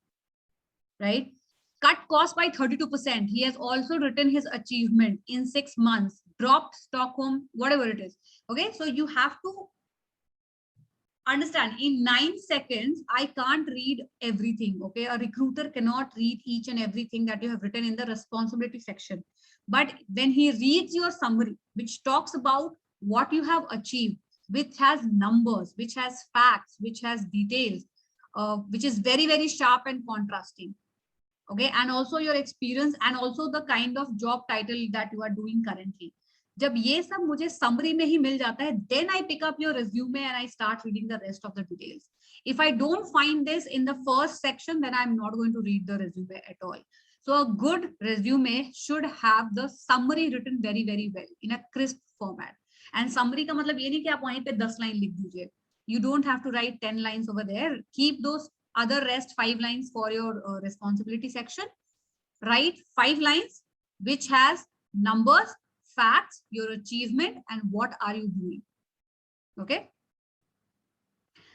right? Cut cost by 32%. He has also written his achievement in 6 months, dropped Stockholm, whatever it is. Okay, so you have to understand in 9 seconds, I can't read everything. Okay, a recruiter cannot read each and everything that you have written in the responsibility section. But when he reads your summary, which talks about what you have achieved, which has numbers, which has facts, which has details, which is very, very sharp and contrasting. Okay, and also your experience and also the kind of job title that you are doing currently. जब ये सब मुझे summary में ही मिल जाता है, then I pick up your resume and I start reading the rest of the details. If I don't find this in the first section, then I'm not going to read the resume at all. So a good resume should have the summary written very, very well in a crisp format. And summary का मतलब ये नहीं कि आप वहीं पे 10 line लिख दीजिए. You don't have to write 10 lines over there. Keep those other rest 5 lines for your responsibility section. Write 5 lines which has numbers, facts, your achievement, and what are you doing. Okay.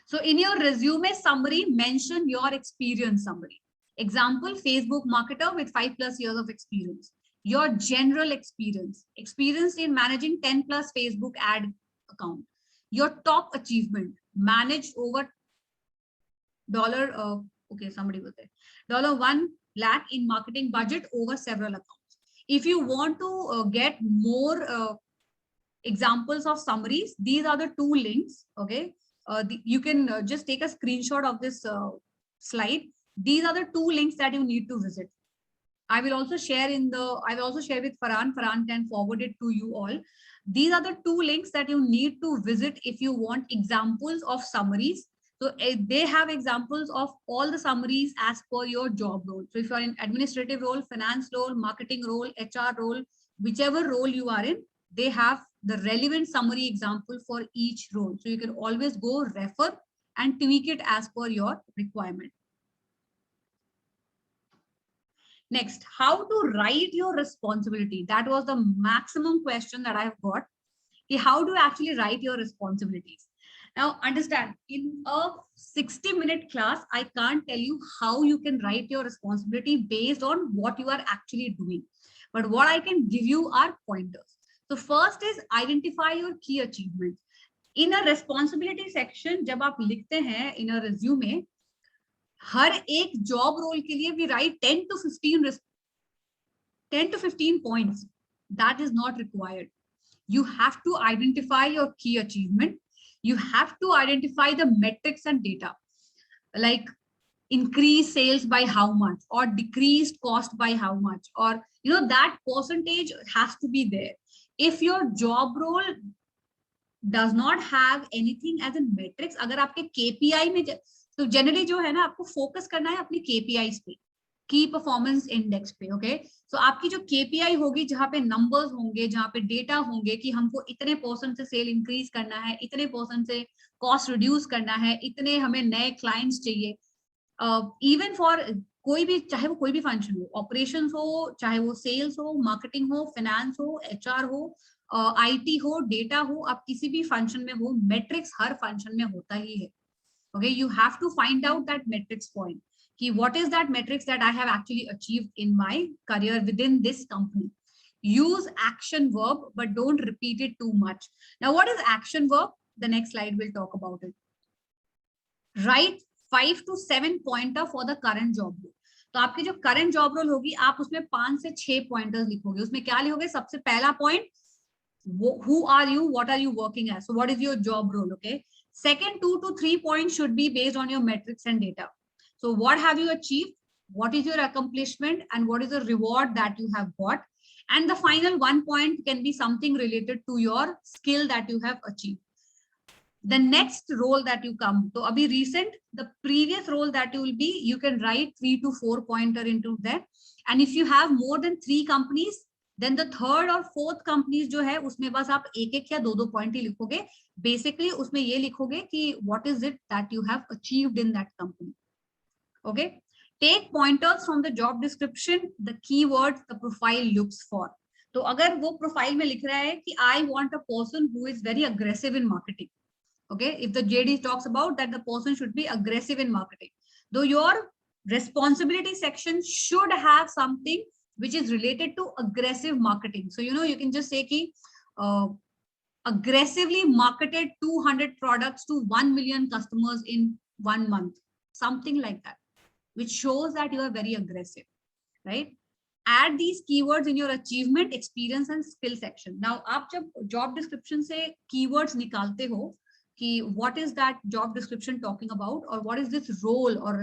So in your resume summary, mention your experience summary. Example, Facebook marketer with 5+ years of experience. Your general experience, experience in managing 10+ Facebook ad account. Your top achievement, managed over okay, somebody was there, $1 lakh in marketing budget over several accounts. If you want to get more examples of summaries, these are the 2 links. Okay, you can just take a screenshot of this slide. These are the 2 links that you need to visit. I will also share with Farhan. Farhan can forward it to you all. These are the 2 links that you need to visit if you want examples of summaries. So they have examples of all the summaries as per your job role. So if you are in administrative role, finance role, marketing role, HR role, whichever role you are in, they have the relevant summary example for each role. So you can always go refer and tweak it as per your requirement. Next, how to write your responsibility. That was the maximum question that I've got. How do you actually write your responsibilities? Now, understand, in a 60-minute class, I can't tell you how you can write your responsibility based on what you are actually doing. But what I can give you are pointers. So first is identify your key achievements. In a responsibility section, जब आप लिखते हैं in a resume, हर एक job role के लिए we write 10 to 15 points. That is not required. You have to identify your key achievement. You have to identify the metrics and data, like increase sales by how much or decreased cost by how much, or that percentage has to be there. If your job role does not have anything as a metrics, अगर आपके KPI में, तो generally जो है ना, आपको focus करना है अपनी KPIs पे, की परफॉर्मेंस इंडेक्स पे. ओके, सो आपकी जो KPI होगी, जहाँ पे नंबर्स होंगे, जहाँ पे डेटा होंगे कि हमको इतने % से सेल इंक्रीज करना है, इतने % से कॉस्ट रिड्यूस करना है, इतने हमें नए क्लाइंट्स चाहिए. इवन फॉर कोई भी, चाहे वो कोई भी फंक्शन हो, ऑपरेशंस हो, चाहे वो सेल्स हो, मार्केटिंग हो, फाइनेंस हो, HR हो, IT हो, डेटा हो, आप किसी भी फंक्शन में हो, मेट्रिक्स हर फंक्शन में होता ही है. Okay, you have to find out that metrics point. What is that metrics that I have actually achieved in my career within this company? Use action verb, but don't repeat it too much. Now, what is action verb? The next slide will talk about it. Write 5 to 7 pointer for the current job role. तो आपकी जो current job role होगी, आप उसमें 5 से 6 pointers लिखोगे. उसमें क्या लिखोगे? सबसे पहला point, who are you? What are you working as? So what is your job role? Okay. Second 2 to 3 points should be based on your metrics and data. So what have you achieved? What is your accomplishment? And what is the reward that you have got? And the final 1 point can be something related to your skill that you have achieved. The next role that you come, so abhi recent, the previous role that you will be, you can write 3 to 4 pointer into that. And if you have more than 3 companies, then the third और fourth companies जो है उसमें बस आप एक एक या दो दो पॉइंट ही लिखोगे. बेसिकली उसमें ये लिखोगे कि what is it that you have achieved in that company. Okay, take pointers from the job description, the keywords the profile looks for. तो अगर वो प्रोफाइल में लिख रहा है कि I want a person who is very aggressive in marketing, okay, if the JD talks about that the person should be aggressive in marketing, though your responsibility section should have something which is related to aggressive marketing. So you know, you can just say ki aggressively marketed 200 products to 1 million customers in 1 month, something like that, which shows that you are very aggressive, right? Add these keywords in your achievement, experience and skill section. Now आप जब job description से keywords निकालते हो कि what is that job description talking about or what is this role or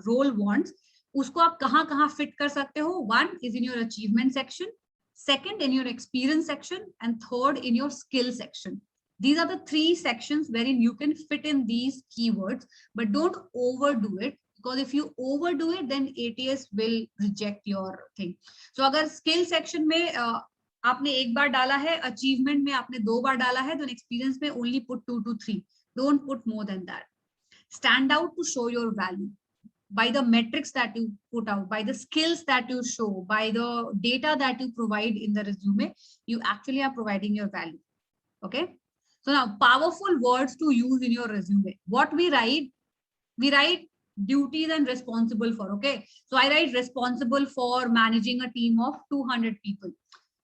role wants, उसको आप कहाँ fit कर सकते हो. One is in your achievement section, second in your experience section, and third in your skill section. These are the three sections wherein you can fit in these keywords, but don't overdo it, because if you overdo it then ATS will reject your thing. So अगर skill section में आपने एक बार डाला है, achievement में आपने 2 बार डाला है, तो एक्सपीरियंस में only put 2 to 3. Don't put more than that. Stand out to show your value by the metrics that you put out, by the skills that you show, by the data that you provide in the resume. You actually are providing your value. Okay, so now powerful words to use in your resume. What we write duties and responsible for. Okay, so I write responsible for managing a team of 200 people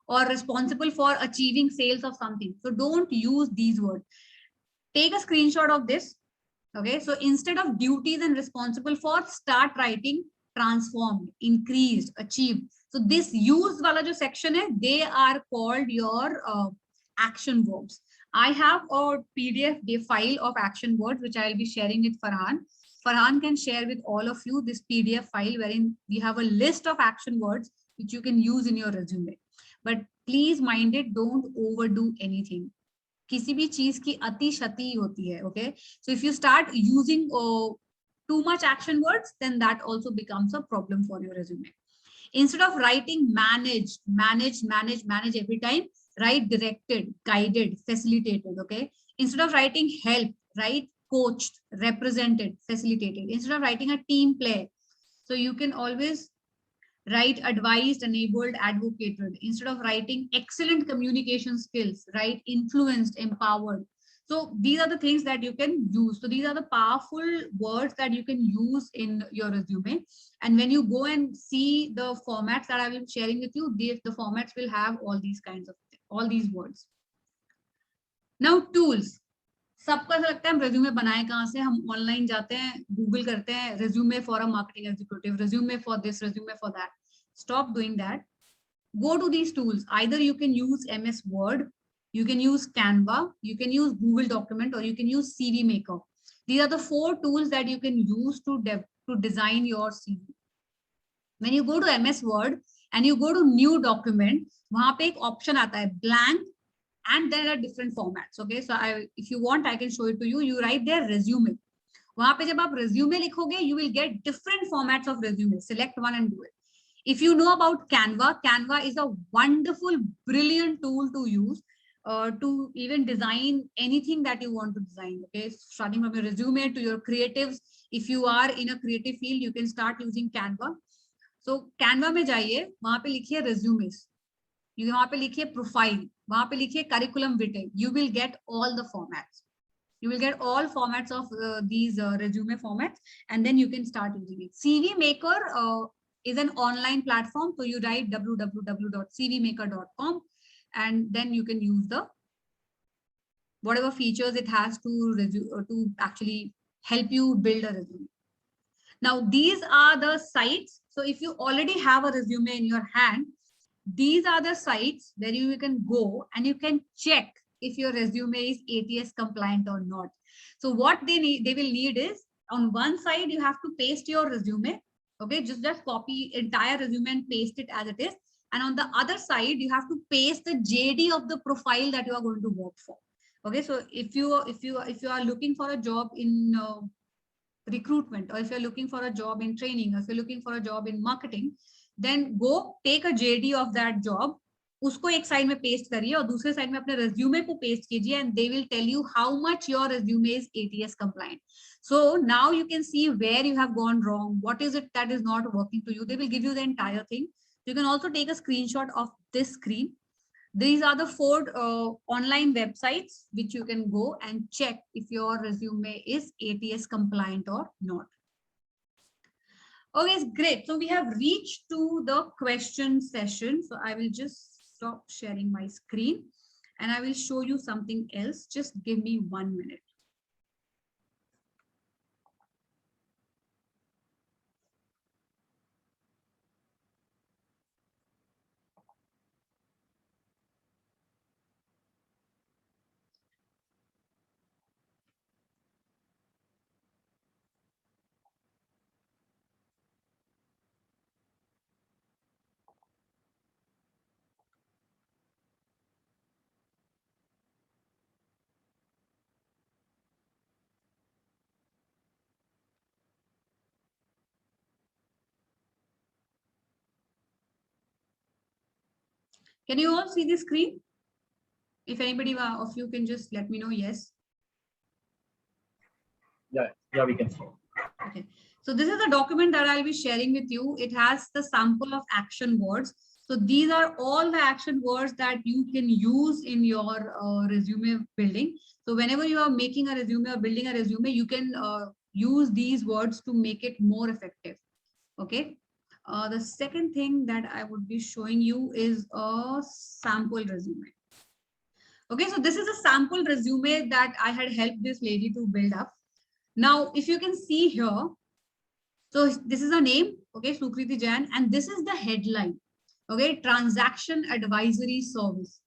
or responsible for achieving sales of something. So don't use these words. Take a screenshot of this. Okay, so instead of duties and responsible for, start writing transformed, increased, achieved. So this used wala jo section hai, they are called your action verbs. I have a PDF file of action words which I will be sharing with Farhan. Farhan can share with all of you this PDF file wherein we have a list of action words which you can use in your resume. But please mind it, don't overdo anything. किसी भी चीज की अति शति होती है. Okay, so if you start using too much action words, then that also becomes a problem for your resume. Instead of writing manage every time, write directed, guided, facilitated. Okay, instead of writing help, write coached, represented, facilitated. Instead of writing a team player, so you can always write advised, enabled, advocated. Instead of writing excellent communication skills, write influenced, empowered. So these are the things that you can use. So these are the powerful words that you can use in your resume. And when you go and see the formats that I will be sharing with you, the formats will have all these kinds of all these words. Now tools. सबको ऐसा लगता है हम resume बनाए कहाँ से, हम online जाते हैं, गूगल करते हैं resume for a marketing executive, resume for this, resume for that. Stop doing that. Go to these tools. Either you can use MS Word, you can use Canva, you can use Google Document, or you can use CV Maker. These are the 4 tools that you can use to design your CV. When you go to MS Word and you go to New Document, वहाँ पे एक option आता है blank. And there are different formats. Okay, so if you want, I can show it to you. You write there resume. वहाँ पे जब आप resume लिखोगे, you will get different formats of resume. Select one and do it. If you know about Canva, Canva is a wonderful, brilliant tool to use to even design anything that you want to design. Okay, starting from your resume to your creatives. If you are in a creative field, you can start using Canva. So Canva में जाइए, वहाँ पे लिखिए resumes. You वहाँ पे लिखिए profile, वहाँ पे लिखिए curriculum vitae. You will get all the formats. You will get all formats of these resume formats, and then you can start using it. CV Maker is an online platform. So you write www.cvmaker.com, and then you can use the whatever features it has to actually help you build a resume. Now these are the sites. So if you already have a resume in your hand, these are the sites where you can go and you can check if your resume is ATS compliant or not. So what they will need is, on one side you have to paste your resume. Okay, just copy entire resume and paste it as it is. And on the other side, you have to paste the JD of the profile that you are going to work for. Okay, so if you are looking for a job in recruitment, or if you're looking for a job in training, or if you're looking for a job in marketing, then go take a JD of that job, उसको एक side में paste करिए और दूसरे side में अपने resume को paste कीजिए and they will tell you how much your resume is ATS compliant. So now you can see where you have gone wrong, what is it that is not working to you. They will give you the entire thing. You can also take a screenshot of this screen. These are the 4 online websites which you can go and check if your resume is ATS compliant or not. Okay, great. So we have reached to the question session. So I will just stop sharing my screen and I will show you something else. Just give me 1 minute. Can you all see the screen? If anybody of you can just let me know, yes. Yeah, we can see. Okay. So this is a document that I'll be sharing with you. It has the sample of action words. So these are all the action words that you can use in your resume building. So whenever you are making a resume or building a resume, you can use these words to make it more effective. Okay. The second thing that I would be showing you is a sample resume. Okay, so this is a sample resume that I had helped this lady to build up. Now, if you can see here, so this is her name, okay, Sukriti Jain, and this is the headline, okay, transaction advisory service.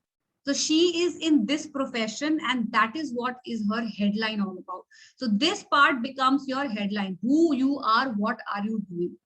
So she is in this profession and that is what is her headline all about. So this part becomes your headline, who you are, what are you doing.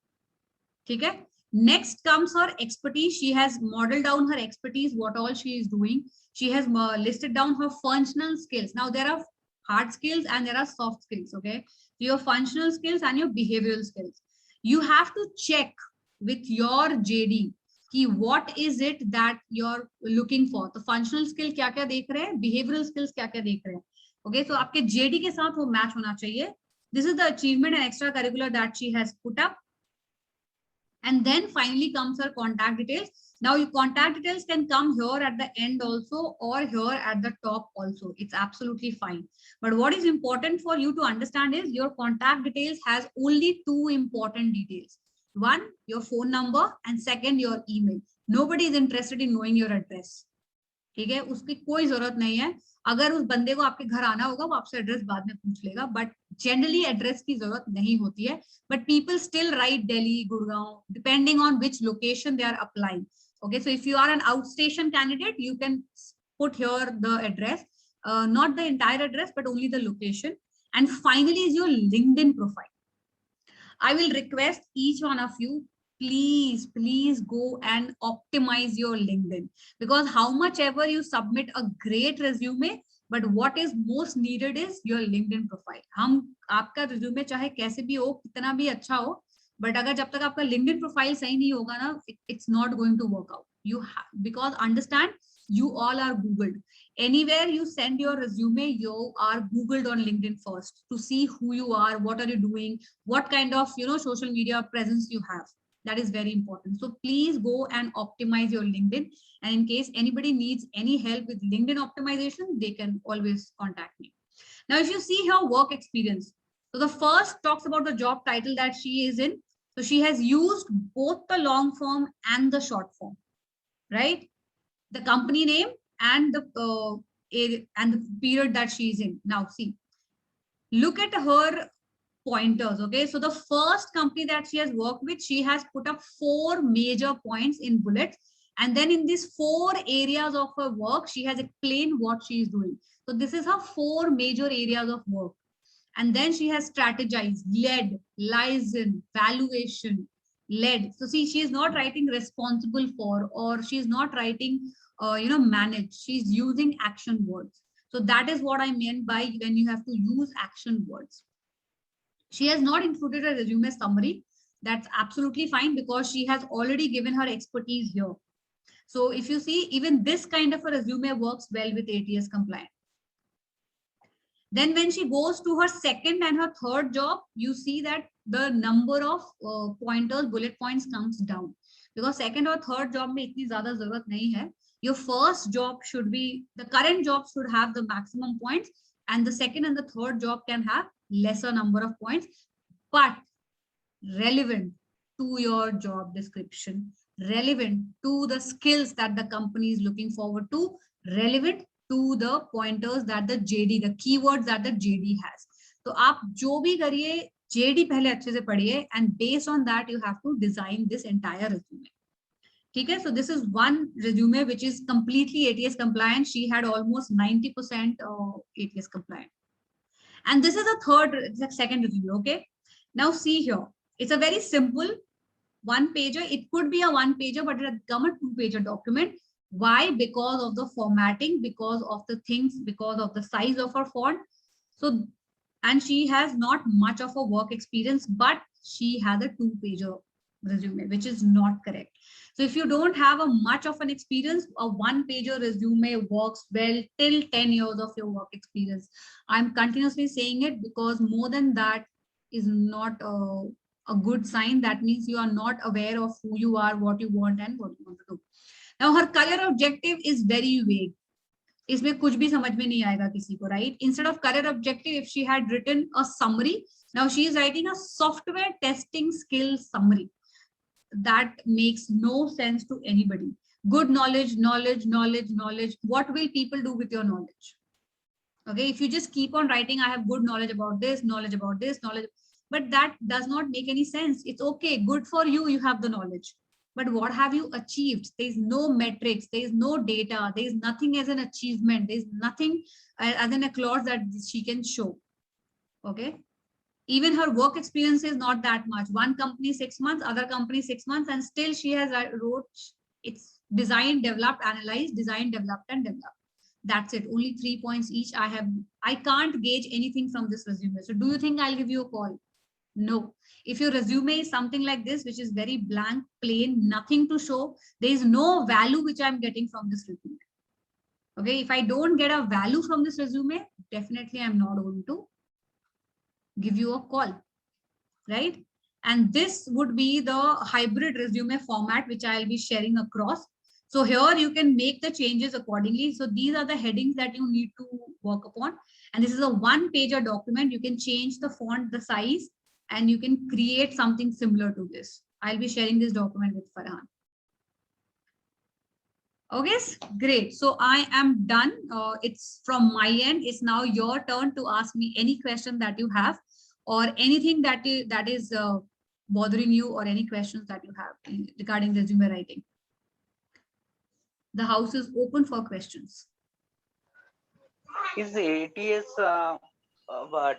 Okay. Next comes her expertise. She has modeled down her expertise, what all she is doing. She has listed down her functional skills. Now there are hard skills and there are soft skills. Okay. So your functional skills and your behavioral skills. You have to check with your JD कि what is it that you're looking for. तो functional skill क्या क्या देख रहे हैं, behavioral skills क्या क्या देख रहे हैं. Okay. So आपके JD के साथ वो match होना चाहिए. This is the achievement and extracurricular that she has put up. And then finally comes her contact details. Now your contact details can come here at the end also or here at the top also. It's absolutely fine. But what is important for you to understand is your contact details has only 2 important details. One, your phone number, and second, your email. Nobody is interested in knowing your address. ठीक है, उसकी कोई जरूरत नहीं है. अगर उस बंदे को आपके घर आना होगा वो आपसे एड्रेस बाद में पूछ लेगा, बट जनरली एड्रेस की जरूरत नहीं होती है. But people still write Delhi, Gurgaon, depending on which location they are applying. Okay, so if you are an outstation candidate, you can put here the address, not the entire address, but only the location. And finally is your LinkedIn profile. I will request each one of you, please go and optimize your LinkedIn, because how much ever you submit a great resume, but what is most needed is your LinkedIn profile. हम आपका resume चाहे कैसे भी हो, कितना भी अच्छा हो, but अगर जब तक आपका LinkedIn profile सही नहीं होगा ना, it's not going to work out. You have, because understand, you all are Googled. Anywhere you send your resume, you are Googled on LinkedIn first to see who you are, what are you doing, what kind of social media presence you have. That is very important. So please go and optimize your LinkedIn. And in case anybody needs any help with LinkedIn optimization, they can always contact me. Now, if you see her work experience, so the first talks about the job title that she is in. So she has used both the long form and the short form, right? The company name and the period that she is in. Now see, look at her pointers. Okay, so the first company that she has worked with, she has put up 4 major points in bullets, and then in these 4 areas of her work, she has explained what she is doing. So this is her 4 major areas of work. And then she has strategized, led, liaison, valuation, led. So see, she is not writing responsible for, or she is not writing, manage. She's using action words. So that is what I meant by when you have to use action words. She has not included a resume summary. That's absolutely fine because she has already given her expertise here. So if you see, even this kind of a resume works well with ATS compliant. Then when she goes to her second and her third job, you see that the number of pointers, bullet points comes down. Because second or third job में इतनी ज़्यादा ज़रूरत नहीं है. Your first job should be, the current job should have the maximum points, and the second and the third job can have lesser number of points, but relevant to your job description, relevant to the skills that the company is looking forward to, relevant to the pointers that the JD, the keywords that the JD has. तो आप जो भी करिए, JD पहले अच्छे से पढ़िए, and based on that you have to design this entire resume. ठीक है? So this is one resume which is completely ATS compliant. She had almost 90% ATS compliant. And this is the second resume. Okay. Now see here. It's a very simple one pager. It could be a one pager, but it has become a 2-pager document. Why? Because of the formatting, because of the things, because of the size of her font. So, and she has not much of a work experience, but she has a 2-pager resume, which is not correct. So if you don't have a much of an experience, a 1-pager resume works well till 10 years of your work experience. I'm continuously saying it because more than that is not a good sign. That means you are not aware of who you are, what you want, and what you want to do. Now her career objective is very vague. इसमें कुछ भी समझ में नहीं आएगा किसी को, right? Instead of career objective, if she had written a summary, now she is writing a software testing skill summary. That makes no sense to anybody. Good knowledge, knowledge, knowledge, knowledge. What will people do with your knowledge? Okay, if you just keep on writing, I have good knowledge about this, knowledge about this, knowledge, but that does not make any sense. It's okay, good for you, you have the knowledge. But what have you achieved? There is no metrics, there is no data, there is nothing as an achievement, there is nothing as an applause that she can show. Okay. Even her work experience is not that much. One company 6 months, other company 6 months, and still she has wrote it's designed, developed, analyzed, designed, developed, and developed. That's it. Only 3 points each. I can't gauge anything from this resume. So do you think I'll give you a call? No. If your resume is something like this, which is very blank, plain, nothing to show, there is no value which I'm getting from this resume. Okay, if I don't get a value from this resume, definitely I'm not going to give you a call, right? And this would be the hybrid resume format, which I'll be sharing across. So here you can make the changes accordingly. So these are the headings that you need to work upon. And this is a 1-pager document. You can change the font, the size, and you can create something similar to this. I'll be sharing this document with Farhan. Okay, great. So I am done. It's from my end. It's now your turn to ask me any question that you have, or anything that is bothering you, or any questions that you have regarding resume writing. The house is open for questions. Is the ATS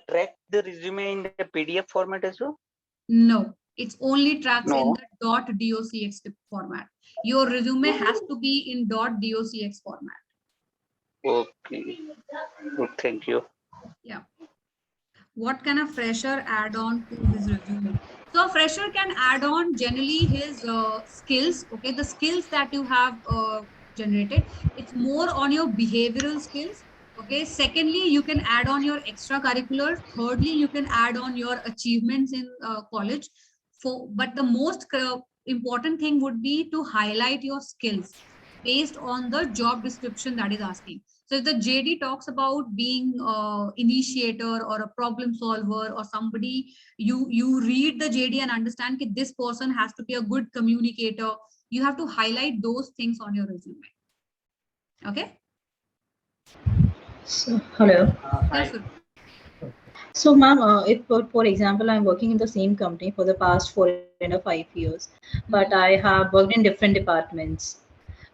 track the resume in the PDF format as well? No, it's only tracks in the .docx format. Your resume has to be in .docx format. Okay. Good, thank you. Yeah. What can a fresher add on to his resume? So a fresher can add on generally his skills. Okay, the skills that you have generated. It's more on your behavioral skills. Okay. Secondly, you can add on your extracurriculars. Thirdly, you can add on your achievements in college. But the most important thing would be to highlight your skills based on the job description that is asking. So if the JD talks about being initiator or a problem solver or somebody, you read the JD and understand that this person has to be a good communicator. You have to highlight those things on your resume. Okay. So, hello. Yes, so, ma'am, if for example, I'm working in the same company for the past 4.5 years, but I have worked in different departments.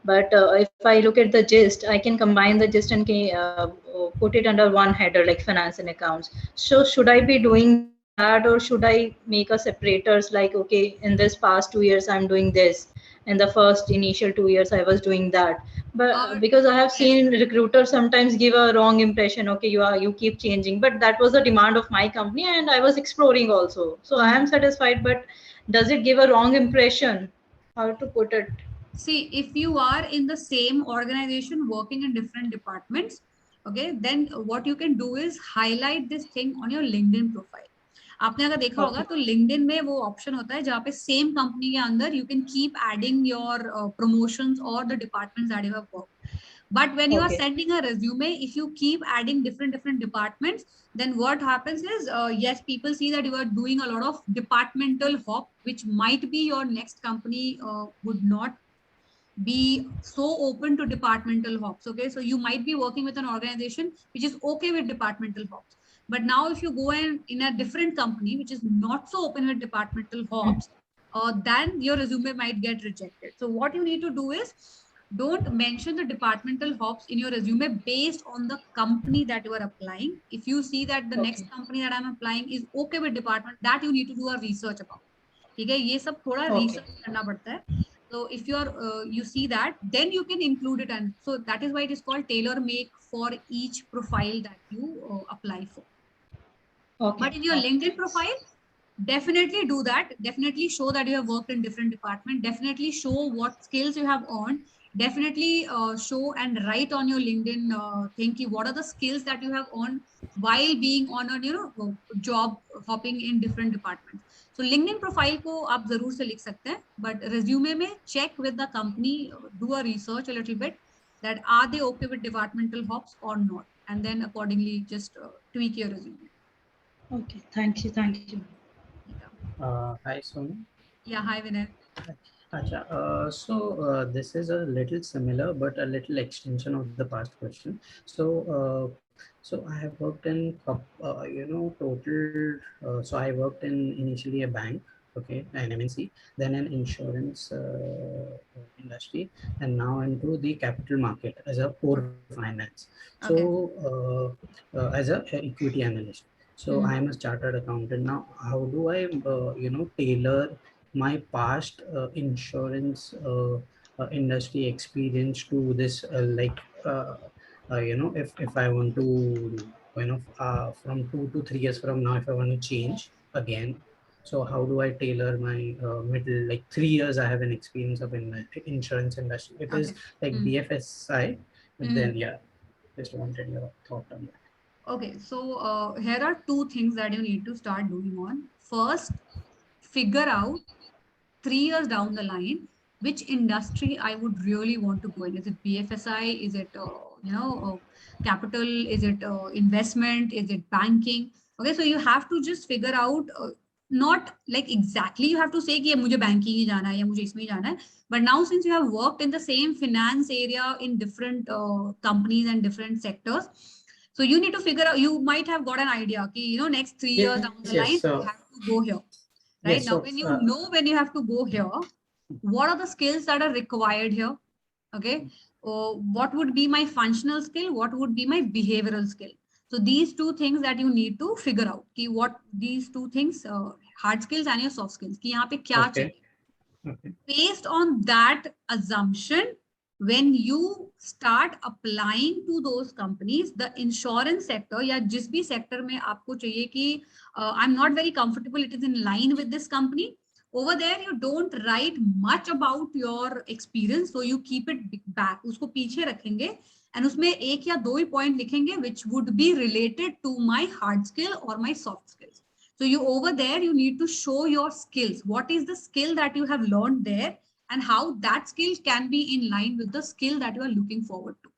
But if I look at the gist, I can combine the gist and put it under one header, like finance and accounts. So should I be doing that, or should I make a separators like, okay, in this past 2 years, I'm doing this. In the first initial 2 years, I was doing that. But because I have seen recruiters sometimes give a wrong impression, okay, you keep changing. But that was the demand of my company, and I was exploring also. So I am satisfied, but does it give a wrong impression? How to put it? See, if you are in the same organization working in different departments, okay, then what you can do is highlight this thing on your LinkedIn profile. आपने अगर देखा होगा तो LinkedIn में वो option होता है जहाँ पे सेम कंपनी के अंदर you can keep adding your promotions or the departments that you have worked. But when you are sending a resume, if you keep adding different departments, then what happens is, yes, people see that you are doing a lot of departmental hop, which might be your next company would not be so open to departmental hops. Okay, so you might be working with an organization which is okay with departmental hops, but now if you go in a different company which is not so open with departmental hops, then your resume might get rejected. So what you need to do is, don't mention the departmental hops in your resume based on the company that you are applying. If you see that the next company that I'm applying is okay with department, that you need to do a research about. ठीक है, ये सब थोड़ा research करना पड़ता है. So if you are you see that, then you can include it, and so that is why it is called tailor make for each profile that you apply for. But in your LinkedIn profile, definitely do that. Definitely show that you have worked in different departments. Definitely show what skills you have earned. Definitely show and write on your LinkedIn thing what are the skills that you have earned while being on a job hopping in different departments. So LinkedIn profile को आप जरूर से लिख सकते हैं, but resume में check with the company, do a research a little bit that are they okay with departmental hops or not, and then accordingly just tweak your resume. Okay, thank you. Hi, Sonu. Yeah, hi Vinay. Acha, so this is a little similar, but a little extension of the past question. So, so I have worked in, total. So I worked in initially a bank, okay, an MNC, then an insurance industry, and now into the capital market as a core finance. So, as a equity analyst. So I am a chartered accountant now. How do I, tailor my past insurance industry experience to this if I want to from 2 to 3 years from now, if I want to change again, so how do I tailor my middle, like 3 years I have an experience of in insurance industry. It is like BFSI, then yeah, just wanted your thought on that. Okay, so here are two things that you need to start doing on. First, figure out 3 years down the line which industry I would really want to go in. Is it BFSI? Is it capital? Is it investment? Is it banking? Okay, so you have to just figure out, not like exactly you have to say कि मुझे banking ही जाना है या मुझे इसमें ही जाना है. But now since you have worked in the same finance area in different companies and different sectors, so you need to figure out, you might have got an idea कि next 3 years down the line you have to go here. Right? Yes, now, so, when you know when you have to go here, what are the skills that are required here? Okay. What would be my functional skill? What would be my behavioral skill? So these two things that you need to figure out. Ki what these two things, hard skills and your soft skills. Ki yahan pe kya chahiye? Based on that assumption, when you start applying to those companies, the insurance sector या जिस भी sector में आपको चाहिए कि I'm not very comfortable, it is in line with this company. Over there, you don't write much about your experience, so you keep it back. उसको पीछे रखेंगे and उसमें एक या दो ही point लिखेंगे which would be related to my hard skill or my soft skills. So you over there, you need to show your skills. What is the skill that you have learned there and how that skill can be in line with the skill that you are looking forward to.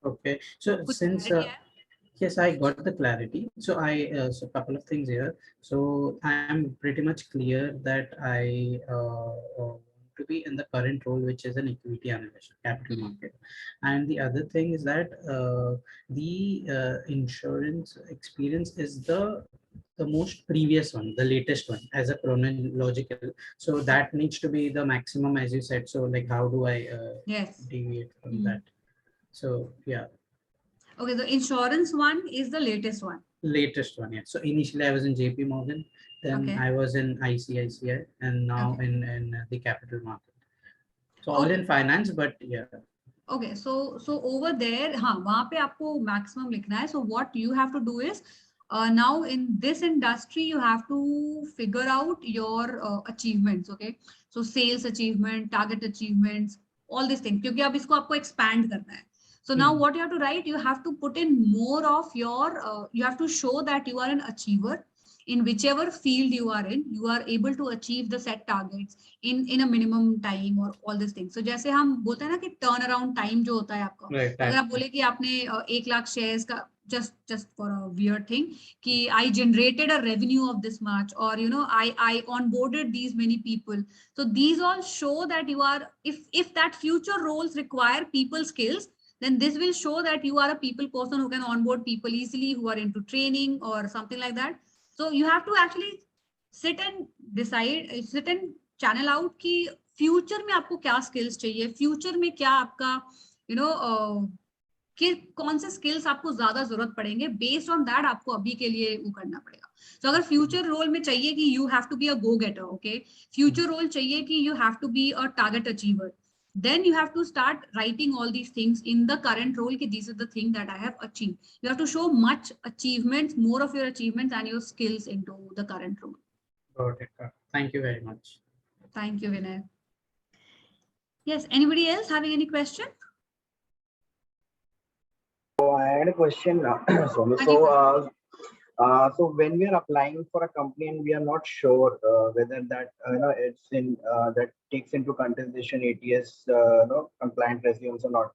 Okay, so since yes, I got the clarity. So so a couple of things here. So I am pretty much clear that I want to be in the current role, which is an equity analyst, capital market. And the other thing is that the insurance experience is the most previous one, the latest one, as a chronological. So that needs to be the maximum, as you said. So like, how do I deviate from that? So yeah. Okay, the insurance one is the latest one. Latest one, yeah. So initially I was in JP Morgan, then I was in ICICI, and now in the capital market. So all in finance, but yeah. Okay, so over there, हाँ, वहाँ पे आपको maximum लिखना है. So what you have to do is, Now in this industry, you have to figure out your achievements. Okay, so sales achievement, target achievements, all these things. क्योंकि अब इसको आपको expand करना है. So now what you have to write, you have to put in more of your, you have to show that you are an achiever in whichever field you are in. You are able to achieve the set targets in a minimum time or all these things. So जैसे हम बोलते हैं ना कि turn around time जो होता है आपका, Right, अगर आप बोले कि आपने 1 लाख shares का, just for a weird thing, कि I generated a revenue of this much, or you know, I onboarded these many people. So these all show that you are, if that future roles require people skills, then this will show that you are a people person who can onboard people easily, who are into training or something like that. So you have to actually sit and decide, sit and channel out कि future में आपको क्या skills चाहिए, future में क्या आपका, you know, कि कौन से skills आपको ज्यादा जरूरत पड़ेंगे, based on that आपको अभी के लिए वो करना पड़ेगा. So अगर future role में चाहिए कि you have to be a go-getter, okay, future role चाहिए कि you have to be a target achiever, then you have to start writing all these things in the current role कि these are the things that I have achieved. You have to show much achievements, more of your achievements and your skills into the current role. Got it. Thank you very much. Thank you, Vinay. Yes, anybody else having any question? So I had a question. So when we are applying for a company and we are not sure whether that it's in that takes into consideration ATS compliant resumes or not.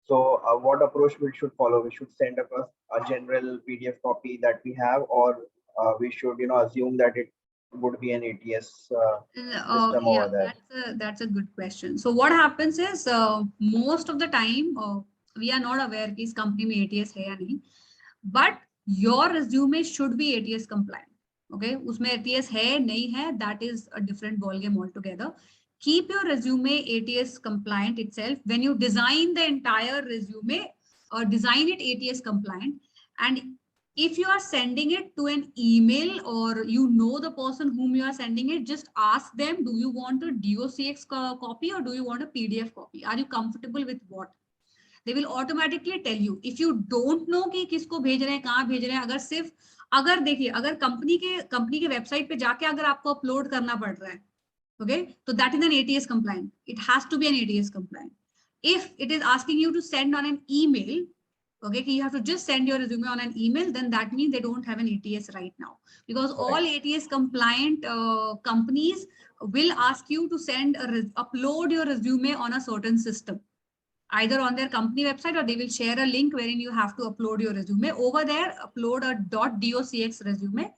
So what approach we should follow? We should send across a general PDF copy that we have, or we should assume that it would be an ATS system over there. That's a good question. So what happens is most of the time we are not aware कि इस company में ATS है या नहीं, but your resume should be ATS compliant. Okay, उसमें ATS है नहीं है, that is a different ball game altogether. Keep your resume ATS compliant itself. When you design the entire resume, design it ATS compliant. And if you are sending it to an email, or you know the person whom you are sending it, just ask them, do you want a DOCX copy or do you want a PDF copy? Are you comfortable with what? They will automatically tell you. If you don't know कि किसको भेज रहे हैं, कहाँ भेज रहे हैं, अगर देखिए, अगर कंपनी के वेबसाइट पे जाके अगर आपको अपलोड करना पड़ रहा है, okay, so that is an ATS compliant. It has to be an ATS compliant. If it is asking you to send on an email, okay, you have to just send your resume on an email, then that means they don't have an ATS right now, because all ATS compliant companies will ask you to upload your resume on a certain system, either on their company website, or they will share a link wherein you have to upload your resume. Over there, upload a .docx resume.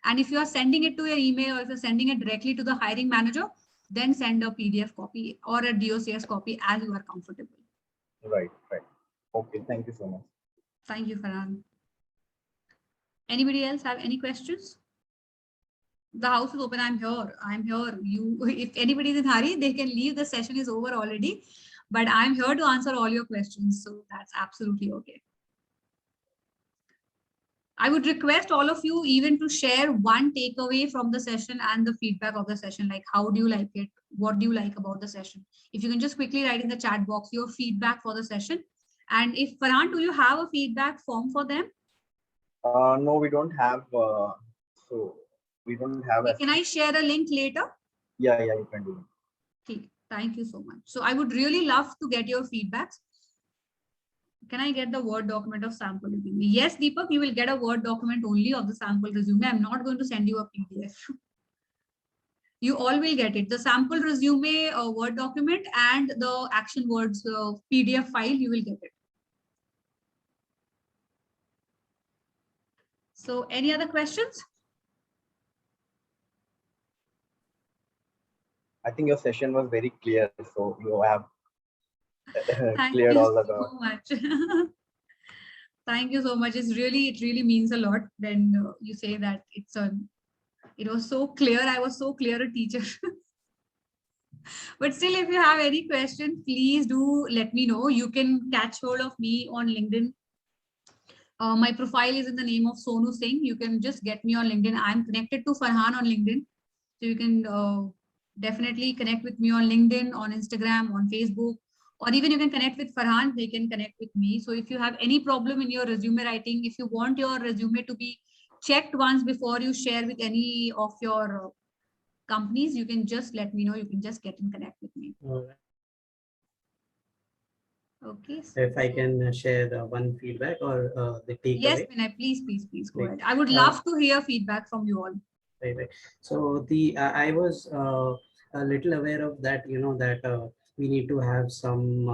And if you are sending it to your email, or if you're sending it directly to the hiring manager, then send a PDF copy or a DOCX copy as you are comfortable. Right. Okay, thank you so much. Thank you, Farhan. Anybody else have any questions? The house is open. I'm here. If anybody is in a hurry, they can leave. The session is over already. But I'm here to answer all your questions. So that's absolutely okay. I would request all of you even to share one takeaway from the session and the feedback of the session. Like, how do you like it? What do you like about the session? If you can just quickly write in the chat box your feedback for the session. And if Farhan, do you have a feedback form for them? No, we don't have. So we don't have. Can I share a link later? Yeah, you can do it. Okay, thank you so much. So I would really love to get your feedbacks. Can I get the Word document of sample resume? Yes, Deepak, you will get a Word document only of the sample resume. I'm not going to send you a PDF. You all will get it. The sample resume Word document and the action words PDF file, you will get it. So any other questions? I think your session was very clear. So you have cleared all the doubts. So much. Thank you so much. It really means a lot when you say that it was so clear. I was so clear a teacher. But still, if you have any question, please do let me know. You can catch hold of me on LinkedIn. My profile is in the name of Sonu Singh. You can just get me on LinkedIn. I'm connected to Farhan on LinkedIn. So you can definitely connect with me on LinkedIn, on Instagram, on Facebook, or even you can connect with Farhan. They can connect with me. So if you have any problem in your resume writing, if you want your resume to be checked once before you share with any of your companies, you can just let me know. You can just get in connect with me. All right. Okay. If I can share one feedback or the takeaway. Yes, Vinay, please go Right. ahead. I would love to hear feedback from you all. Right. So the I was a little aware of that, that we need to have some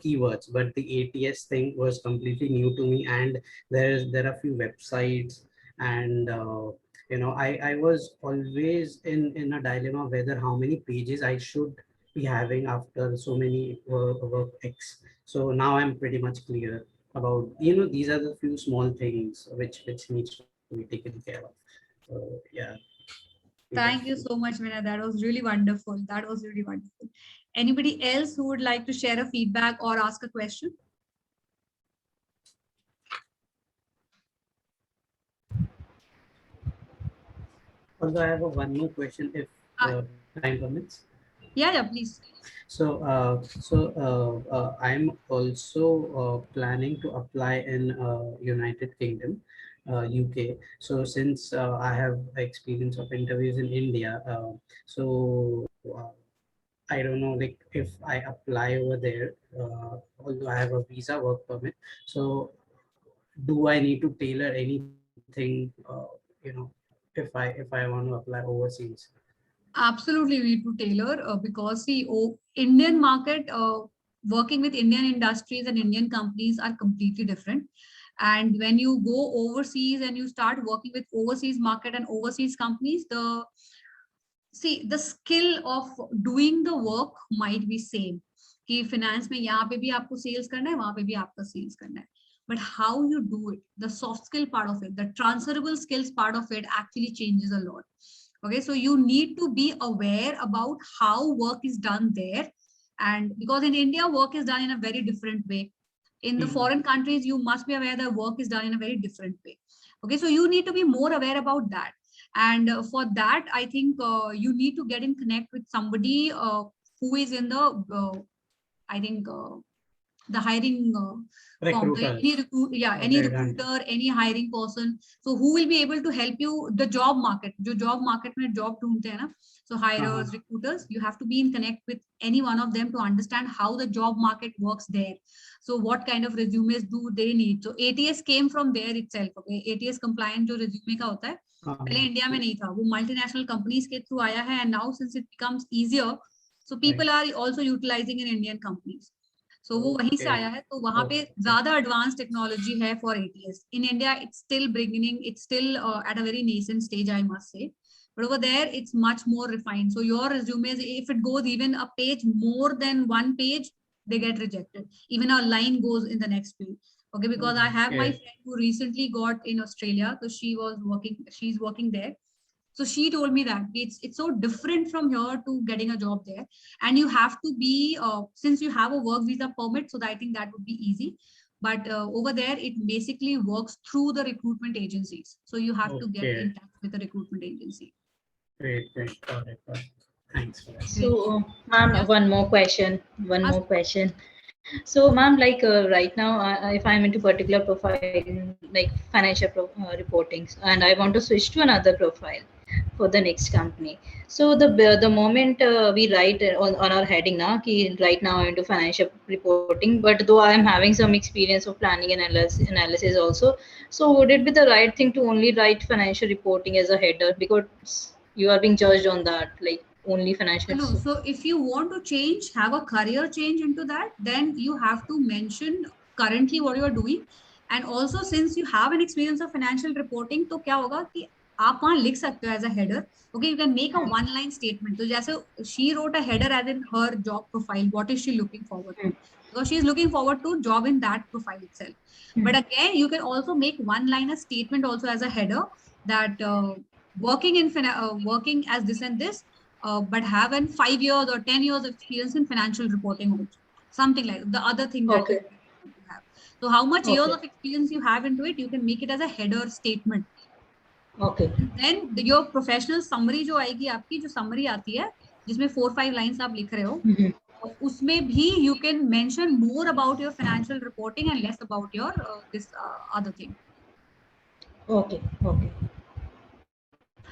keywords, but the ATS thing was completely new to me, and there are few websites, and I was always in a dilemma whether how many pages I should be having after so many work X. So now I'm pretty much clear about, these are the few small things which needs to be taken care of. So yeah. Thank you so much, Vinay. That was really wonderful. Anybody else who would like to share a feedback or ask a question? Also, I have one more question if time permits. Yeah, please. So, I'm also planning to apply in United Kingdom, UK. So, since I have experience of interviews in India, I don't know, like if I apply over there, although I have a visa work permit. So, do I need to tailor anything? If I want to apply overseas. Absolutely, we need to tailor because the Indian market, working with Indian industries and Indian companies are completely different. And when you go overseas and you start working with overseas market and overseas companies, the skill of doing the work might be same. कि finance में यहाँ पे भी आपको sales करना है, वहाँ पे भी आपका sales करना है. But how you do it, the soft skill part of it, the transferable skills part of it actually changes a lot. Okay, so you need to be aware about how work is done there. And because in India, work is done in a very different way. In the foreign countries, you must be aware that work is done in a very different way. Okay, so you need to be more aware about that. And for that, I think you need to get in connect with somebody who is in the, the hiring any recruiter, any hiring person. So who will be able to help you? The job market, job market mein job ढूंढते हैं ना. So hirers, recruiters, you have to be in connect with any one of them to understand how the job market works there. So what kind of resumes do they need? So ATS came from there itself. Okay, ATS compliant जो resume का होता है, पहले India में नहीं था, वो multinational companies के थ्रू आया है. And now since it becomes easier, so people are also utilizing in Indian companies. So वो वहीं से आया है, तो वहाँ पे ज्यादा एडवांस टेक्नोलॉजी है for ATS. In India, it's still beginning, it's still at a very nascent stage, I must say. But over there, it's much more refined. So your resumes, if it goes even a page more than one page, they get rejected. Even a line goes in the next page. Okay, because I have my friend who recently got in Australia, so she's working there. So she told me that it's so different from here to getting a job there, and you have to be since you have a work visa permit, so I think that would be easy. But over there, it basically works through the recruitment agencies. So you have to get in touch with the recruitment agency. Great. Got it. Thanks for that. So, ma'am, one more question. So, ma'am, like right now, if I'm into particular profile, like financial reporting, and I want to switch to another profile for the next company. So the moment we write on our heading now, right now I'm into financial reporting, but though I am having some experience of planning and analysis also, so would it be the right thing to only write financial reporting as a header, because you are being judged on that, like only financial? No, so if you want to change, have a career change into that, then you have to mention currently what you are doing. And also, since you have an experience of financial reporting, तो क्या होगा कि आप वहाँ लिख सकते हो as a header. Okay, you can make a one-line statement. So जैसे she wrote a header as in her job profile. What is she looking forward to? Because she is looking forward to job in that profile itself. But again, you can also make one-liner statement also as a header that working as this and this. But have 5 years or 10 years of experience in financial reporting also. Something like the other thing that you have. So how much years of experience you have into it, you can make it as a header statement. Okay. Then your professional summary जो आएगी आपकी, जो summary आती है, जिसमें 4-5 lines आप लिख रहे हो, उसमें भी you can mention more about your financial reporting and less about your this other thing. Okay, okay.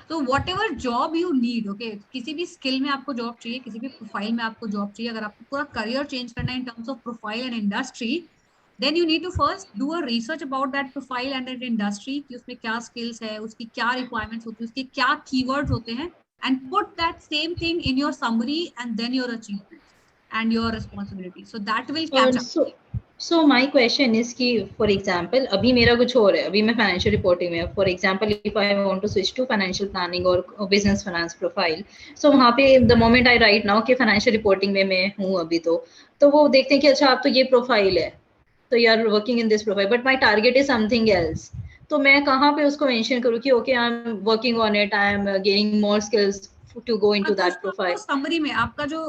तो what ever job you need, okay, किसी भी स्किल में आपको जॉब चाहिए, किसी भी प्रोफाइल में आपको जॉब चाहिए, अगर आपको पूरा करियर चेंज करना है in terms of profile and industry, then you need to first do a research about that profile and that industry, कि उसमें क्या स्किल्स है, उसकी क्या रिक्वायरमेंट्स होती है, उसके क्या कीवर्ड्स होते हैं, and put that same thing in your summary and then your achievements and your responsibility, so that will catch up. So my question is कि for example अभी मेरा कुछ और है, अभी मैं financial reporting में, for example if I want to switch to financial planning or business finance profile, so वहाँ पे the moment I write now कि financial reporting में मैं हूँ अभी, तो वो देखते हैं कि अच्छा आप तो ये प्रोफाइल है, तो you are working in this profile, but my target is something else. तो मैं कहाँ पे उसको मेंशन करूँ कि okay I am working on it, I am gaining more skills to go into that profile. Summary में आपका जो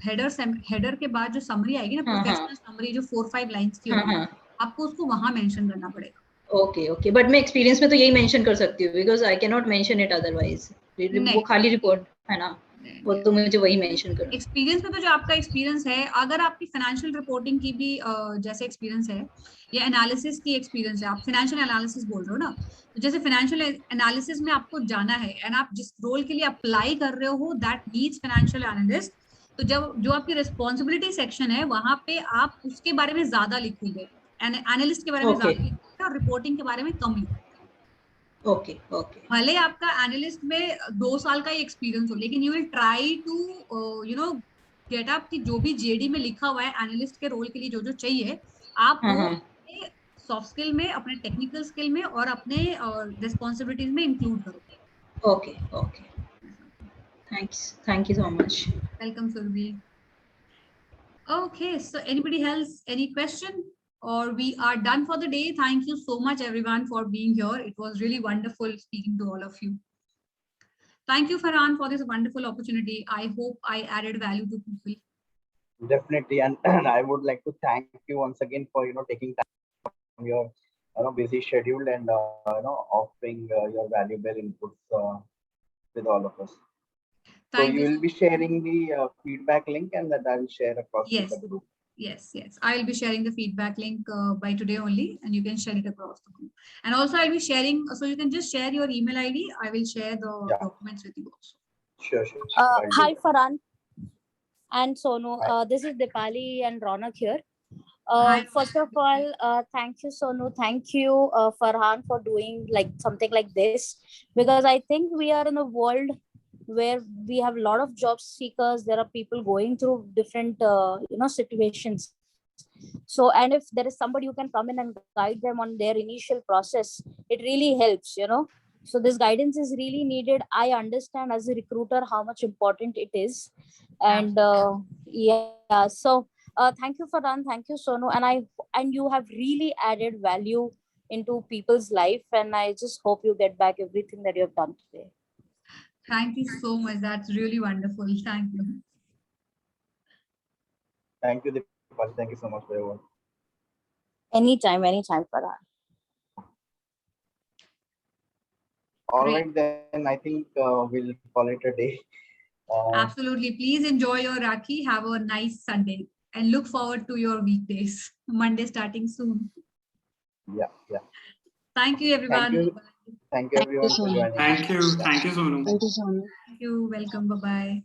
हेडर के बाद जो समरी आएगी ना, प्रोफेशनल समरी जो 4-5 लाइंस की होगी, आपको उसको वहां मेंशन करना पड़ेगा. ओके ओके, बट मैं एक्सपीरियंस में तो यही मेंशन कर सकती हूँ, because I can not mention it otherwise. वो खाली रिपोर्ट है ना, वो तो मुझे वही मेंशन करना. एक्सपीरियंस में तो जो आपका एक्सपीरियंस है, अगर आपकी फाइनेंशियल रिपोर्टिंग की भी जैसे एक्सपीरियंस है या एनालिसिस की एक्सपीरियंस है, आप फाइनेंशियल एनालिसिस बोल रहे हो ना, तो जैसे फाइनेंशियल एनालिसिस में आपको जाना है एंड आप जिस रोल के लिए अप्लाई कर रहे हो दैट नीड्स फाइनेंशियल एनालिस्ट, तो जब जो आपकी रिस्पॉन्सिबिलिटी सेक्शन है वहां पे आप उसके बारे में ज्यादा लिखोगे, एनालिस्ट के बारे में ज्यादा लिखोगे और रिपोर्टिंग के बारे में कम लिखोगे. Okay okay. भले आपका एनालिस्ट में 2 साल का ही एक्सपीरियंस हो, लेकिन you will try to you know get up कि जो भी जेडी में लिखा हुआ है एनालिस्ट के रोल के लिए जो जो चाहिए, आप वो अपने सॉफ्ट स्किल में, अपने टेक्निकल स्किल में और अपने रिस्पॉन्सिबिलिटीज में इंक्लूड करो. Okay okay, thank you so much. Welcome Surabhi. Okay, so anybody else, any question? Or we are done for the day. Thank you so much everyone for being here. It was really wonderful speaking to all of you. Thank you, Farhan, for this wonderful opportunity. I hope I added value to people. Definitely, and I would like to thank you once again for taking time from your busy schedule and offering your valuable inputs with all of us. So you will be sharing the feedback link, and that I will share across the group. Yes. I will be sharing the feedback link by today only, and you can share it across the group. And also I'll be sharing, so you can just share your email ID. I will share the documents with you also. Sure. Hi Farhan and Sonu. This is Dipali and Ronak here. First of all, thank you Sonu, thank you Farhan for doing like something like this, because I think we are in a world where we have a lot of job seekers. There are people going through different situations. So, and if there is somebody who can come in and guide them on their initial process, it really helps, So this guidance is really needed. I understand as a recruiter how much important it is. And so thank you Farhan, thank you Sonu, and you have really added value into people's life, and I just hope you get back everything that you have done today. Thank you so much. That's really wonderful. Thank you. Thank you, Dipali. Thank you so much for your work. Anytime, Farhan. All right, then I think we'll call it a day. Absolutely. Please enjoy your Rakhi. Have a nice Sunday and look forward to your weekdays. Monday starting soon. Yeah. Thank you, everyone. Thank you everyone for joining. Thank you, Sonu. Thank you. Welcome. Bye-bye.